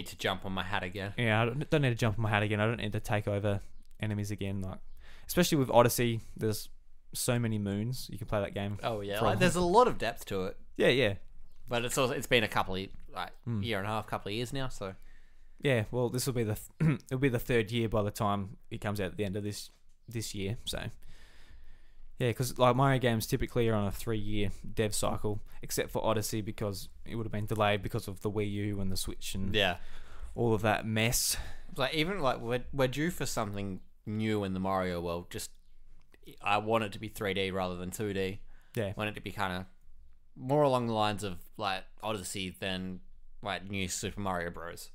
to jump on my hat again. Yeah, I don't need to jump on my hat again. I don't need to take over enemies again. Like, especially with Odyssey, there's so many moons. You can play that game. Oh yeah, like, there's a lot of depth to it. Yeah. But it's been a couple of year and a half, couple of years now. So yeah, well, this will be it'll be the third year by the time it comes out at the end of this year. So yeah, because like Mario games typically are on a 3-year dev cycle, except for Odyssey because it would have been delayed because of the Wii U and the Switch and all of that mess. Like even like we're due for something new in the Mario world. Just I want it to be 3D rather than 2D. Yeah, I want it to be kind of more along the lines of like Odyssey than like new Super Mario Bros.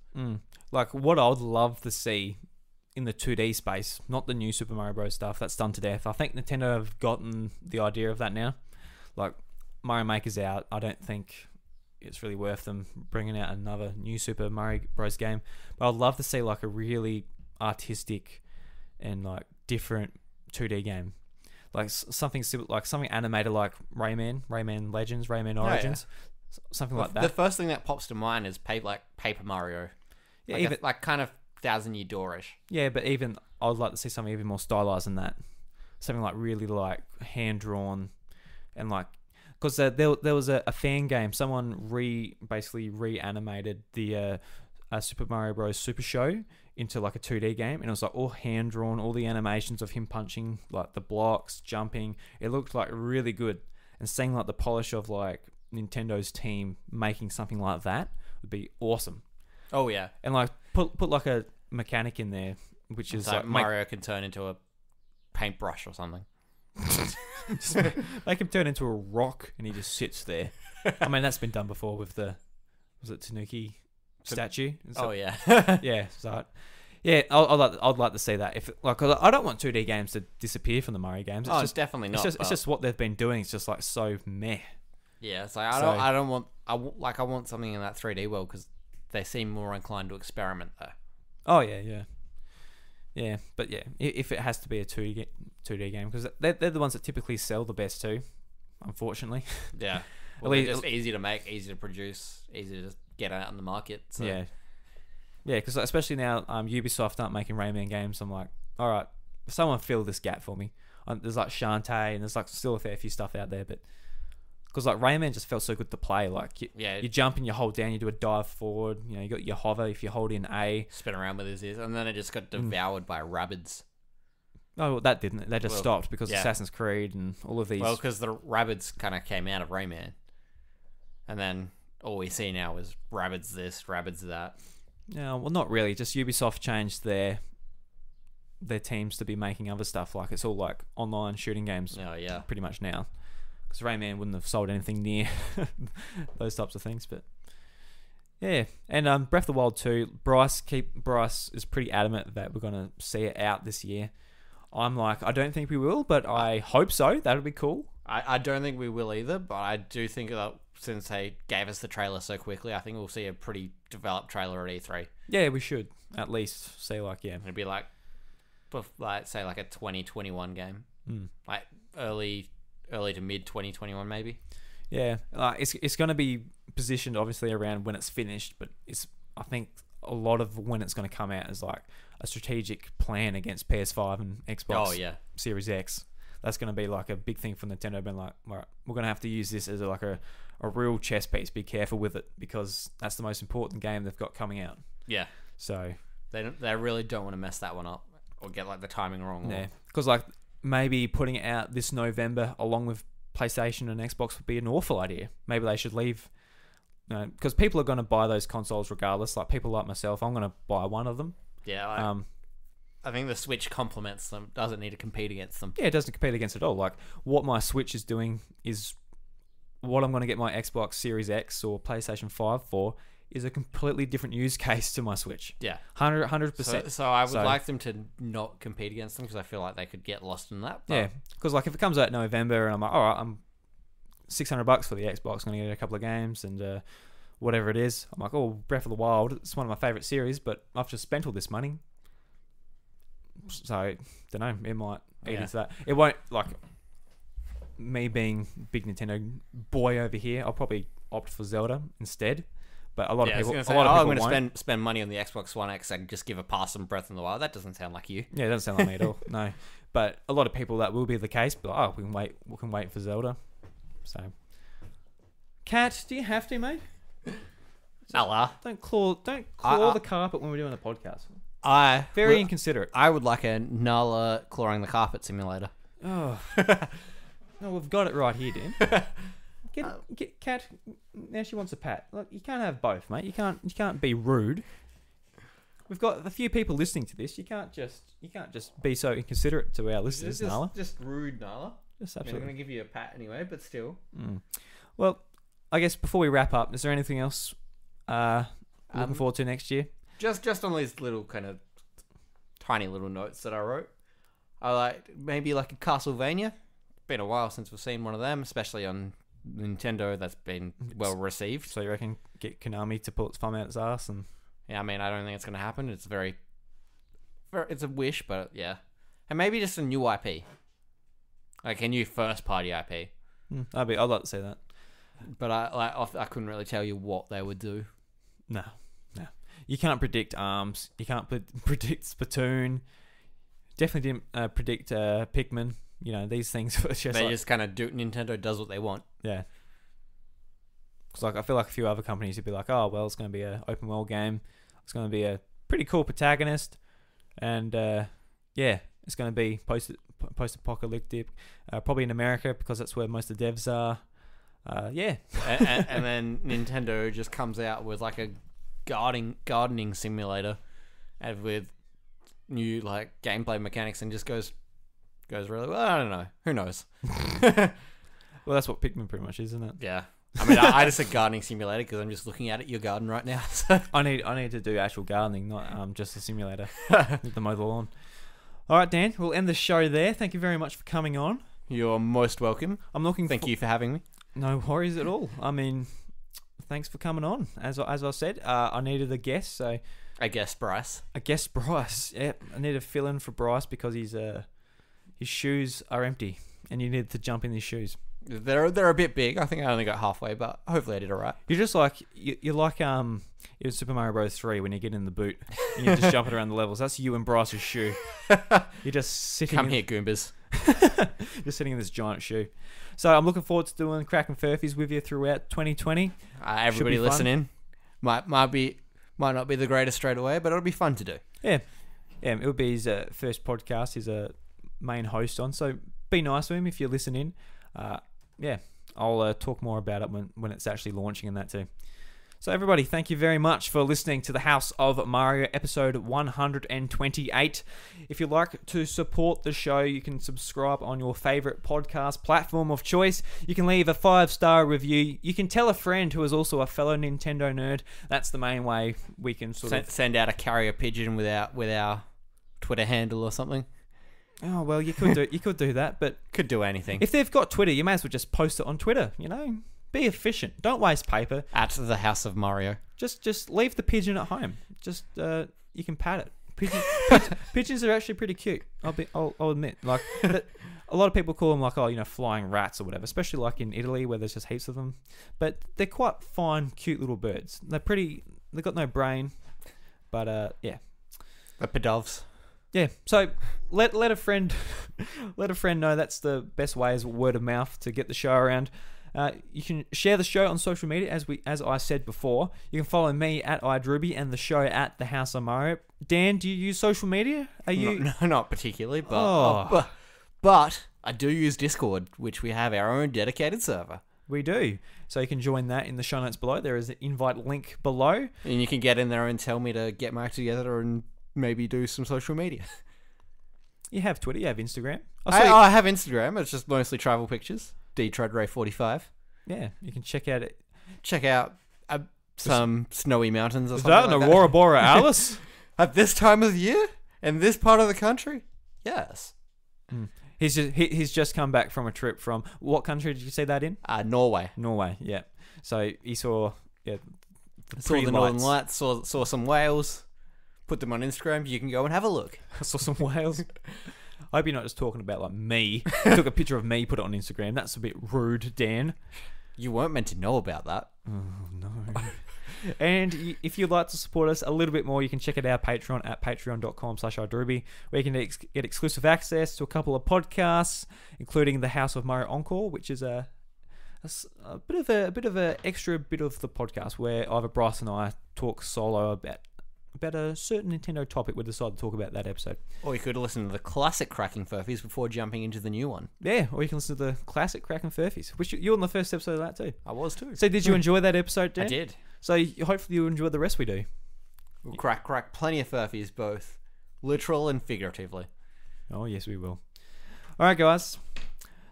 Like what I would love to see in the 2D space, not the new Super Mario Bros. Stuff that's done to death. I think Nintendo have gotten the idea of that now. Like Mario Maker's out. I don't think it's really worth them bringing out another new Super Mario Bros. Game. But I'd love to see like a really artistic and like different 2D game. Like something like something animated like Rayman Legends, Rayman Origins, something like that. The first thing that pops to mind is Paper Mario. Yeah, like even like kind of 1000-Year Door-ish. Yeah, but even I would like to see something even more stylized than that. Something like really like hand drawn, and like because there was a fan game. Someone basically reanimated the Super Mario Bros. Super Show into like a 2D game, and it was like all hand drawn, all the animations of him punching like the blocks, jumping. It looked like really good, and seeing like the polish of like Nintendo's team making something like that would be awesome. Oh yeah, and like put like a mechanic in there, which is so like Mario can turn into a paintbrush or something. just make him turn into a rock, and he just sits there. I mean, that's been done before with the was it Tanuki statue? Oh yeah, yeah. So yeah, I'd like to see that. If like, I don't want 2D games to disappear from the Mario games. It's just definitely not. It's just what they've been doing. It's just like so meh. Yeah, it's like I don't want. I want something in that 3D world because they seem more inclined to experiment there. Oh yeah. But yeah, if it has to be a 2D game, because they're the ones that typically sell the best too, unfortunately. Yeah, well, they're just easy to make, easy to produce, easy to get out in the market. So. Yeah, because especially now, Ubisoft aren't making Rayman games. I'm like, all right, someone fill this gap for me. There's like Shantae, and there's like still a fair few stuff out there, but because like Rayman just felt so good to play. Like you jump and you hold down, you do a dive forward. You know, you got your hover if you hold in A, spin around with his ears, and then it just got devoured by rabbids. Oh, well, that didn't. They just stopped because Assassin's Creed and all of these. Well, because the rabbids kind of came out of Rayman, and then all we see now is rabbids this, rabbids that. Yeah, well, not really. Just Ubisoft changed their teams to be making other stuff. Like it's all like online shooting games. Oh yeah, pretty much now. Because Rayman wouldn't have sold anything near those types of things, but yeah. And Breath of the Wild 2, Bryce is pretty adamant that we're gonna see it out this year. I'm like, I don't think we will, but I hope so. That'll be cool. I don't think we will either, but I do think that since they gave us the trailer so quickly, I think we'll see a pretty developed trailer at E3. Yeah, we should at least say like it'd be like say like a 2021 game, like early to mid 2021 maybe. Yeah, it's going to be positioned obviously around when it's finished, but I think a lot of when it's going to come out is like a strategic plan against PS5 and Xbox. Oh yeah, Series X. That's going to be like a big thing for Nintendo. Being like, all right, we're going to have to use this as like a real chess piece. Be careful with it because that's the most important game they've got coming out. Yeah. So they really don't want to mess that one up or get like the timing wrong. Yeah, because like maybe putting it out this November along with PlayStation and Xbox would be an awful idea. Maybe they should leave, because people are going to buy those consoles regardless. Like people like myself, I'm going to buy one of them. Yeah. I think the Switch complements them. Doesn't need to compete against them. Yeah, it doesn't compete against it at all. Like what my Switch is doing is what I'm going to get my Xbox Series X or PlayStation 5 for is a completely different use case to my Switch. Yeah. 100%. So I would like them to not compete against them because I feel like they could get lost in that. But yeah, because like if it comes out in November and I'm like, all right, I'm $600 for the Xbox, I'm going to get a couple of games and whatever it is. I'm like, oh, Breath of the Wild, it's one of my favorite series, but I've just spent all this money. So, don't know, it might eat into that. It won't, like, me being big Nintendo boy over here, I'll probably opt for Zelda instead. But a lot of people, I'm going to spend money on the Xbox One X and just give a pass on Breath of the Wild. That doesn't sound like you. Yeah, it doesn't sound like me at all. No, but a lot of people that will be the case. But oh, we can wait for Zelda. So, Kat, do you have to, mate? Nala. Don't claw the carpet when we're doing the podcast. Very inconsiderate. I would like a Nala clawing the carpet simulator. Oh, no, we've got it right here, Dan. Get Kat. Now she wants a pat. Look, you can't have both, mate. You can't be rude. We've got a few people listening to this. You can't just be so inconsiderate to our listeners, Nala. Just rude, Nala. Just absolutely. I'm going to give you a pat anyway, but still. Well, I guess before we wrap up, is there anything else looking forward to next year? Just on these little kind of tiny little notes that I wrote. I like maybe like a Castlevania. Been a while since we've seen one of them, especially on Nintendo. That's been well received. So you reckon get Konami to pull its thumb out its ass? And yeah, I mean, I don't think it's going to happen. It's it's a wish, but yeah, and maybe just a new IP, like a new first party IP. I'd like to see that, but I couldn't really tell you what they would do. No. You can't predict ARMS. You can't predict Splatoon. Definitely didn't predict Pikmin. You know, these things. Just kind of do. Nintendo does what they want. Yeah. Because I feel like a few other companies would be like, oh, well, it's going to be an open world game. It's going to be a pretty cool protagonist, and it's going to be post-apocalyptic, probably in America because that's where most of the devs are. And then Nintendo just comes out with like a gardening simulator, and with new like gameplay mechanics, and just goes really well. I don't know. Who knows? Well, that's what Pikmin pretty much is, isn't it? Yeah. I mean, I just said gardening simulator because I'm just looking at your garden right now. So. I need to do actual gardening, not just a simulator. With the mow the lawn. All right, Dan, we'll end the show there. Thank you very much for coming on. You're most welcome. Thank you for having me. No worries at all. I mean, thanks for coming on. As I said, I needed a guest, so I guess Bryce. Yeah, I need to fill in for Bryce because his shoes are empty, and you need to jump in his shoes. They're a bit big. I think I only got halfway, but hopefully I did all right. You're just like you're like in Super Mario Bros. 3 when you get in the boot and you're just jumping around the levels. That's you and Bryce's shoe. You're just sitting. Come here, Goombas. Just sitting in this giant shoe. So I'm looking forward to doing Cracking Furfies with you throughout 2020. Everybody listening might not be the greatest straight away, but it'll be fun to do. Yeah, it'll be his first podcast. He's a main host on, so be nice to him if you listen in. I'll talk more about it when it's actually launching and that too. So everybody, thank you very much for listening to the House of Mario episode 128. If you'd like to support the show, you can subscribe on your favorite podcast platform of choice. You can leave a 5-star review. You can tell a friend who is also a fellow Nintendo nerd. That's the main way we can send out a carrier pigeon with our Twitter handle or something. Oh well, you could do that, but could do anything. If they've got Twitter, you may as well just post it on Twitter. Be efficient. Don't waste paper. At the House of Mario. Just leave the pigeon at home. Just you can pat it. Pigeons are actually pretty cute. I'll admit. Like a lot of people call them like flying rats or whatever, especially like in Italy where there's just heaps of them. But they're quite fine, cute little birds. They're pretty. They've got no brain, but yeah. The pedovs. Yeah, so let a friend know. That's the best way, is word of mouth to get the show around. You can share the show on social media, as I said before. You can follow me at iDruby and the show at the House of Mario. Dan, do you use social media? No, not particularly, but I do use Discord, which we have our own dedicated server. We do. So you can join that in the show notes below. There is an invite link below. And you can get in there and tell me to get my act together and maybe do some social media. You have Twitter, you have Instagram. I have Instagram. It's just mostly travel pictures. Tredrea45. Yeah, you can check out it. Check out some snowy mountains or is something. Is that an Aurora Borealis? At this time of the year? In this part of the country? Yes. He's just come back from a trip from... What country did you say that in? Norway. Norway, yeah. So he saw... Yeah, saw the Northern Lights, saw some whales... Put them on Instagram. You can go and have a look. I saw some whales. I hope you're not just talking about like me. You took a picture of me, put it on Instagram. That's a bit rude, Dan. You weren't meant to know about that. Oh, no. And if you'd like to support us a little bit more, you can check out our Patreon at patreon.com/iDruby, where you can get exclusive access to a couple of podcasts, including the House of Mario Encore, which is a bit of a extra bit of the podcast where either Bryce and I talk solo about a certain Nintendo topic. We decided to talk about that episode. Or you could listen to the classic Cracking Furfies before jumping into the new one. Yeah, or you can listen to the classic Cracking Furfies, which you're on the first episode of that too. I was too. So did you enjoy that episode, Dan? I did. So hopefully you enjoy the rest we do. We'll crack plenty of Furfies, both literal and figuratively. Oh yes, we will. Alright guys,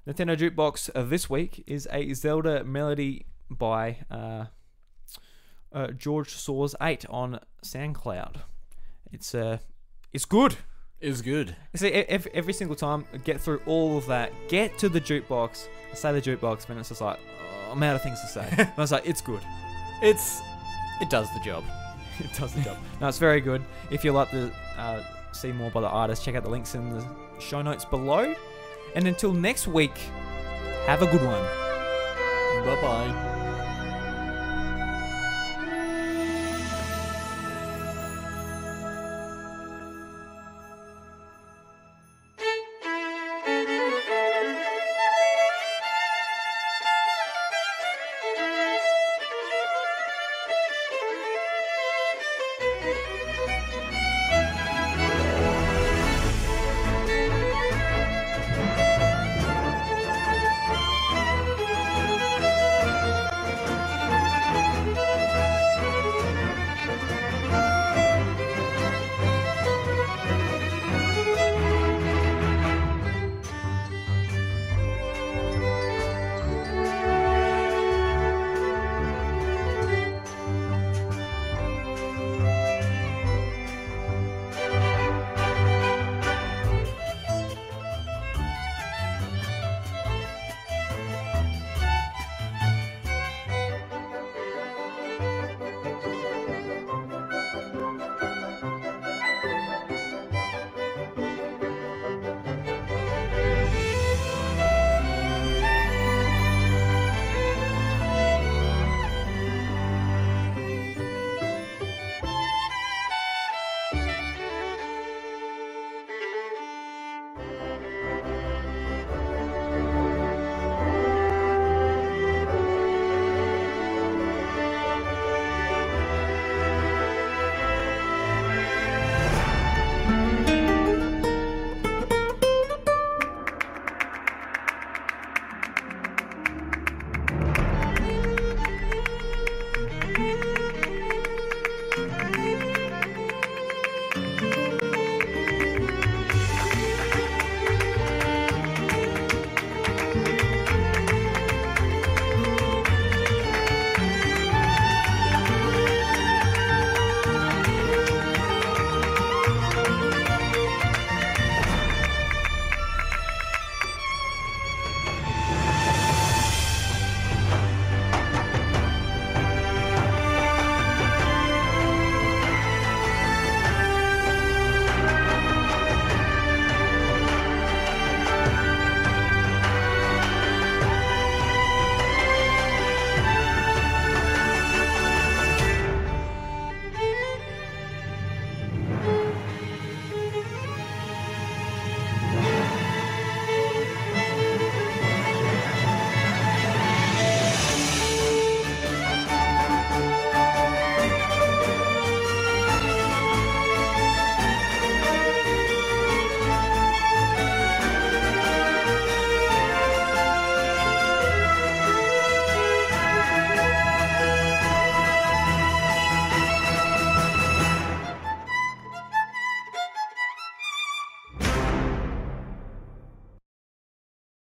Nintendo Jukebox this week is a Zelda melody by... George Soars 8 on SoundCloud. It's good. It's good. See, every single time I get through all of that, get to the jukebox, I say the jukebox, but it's just like, I'm out of things to say. And I was like, it's good. It does the job. It does the job. No, it's very good. If you'd like to see more by the artist, check out the links in the show notes below. And until next week, have a good one. Bye-bye.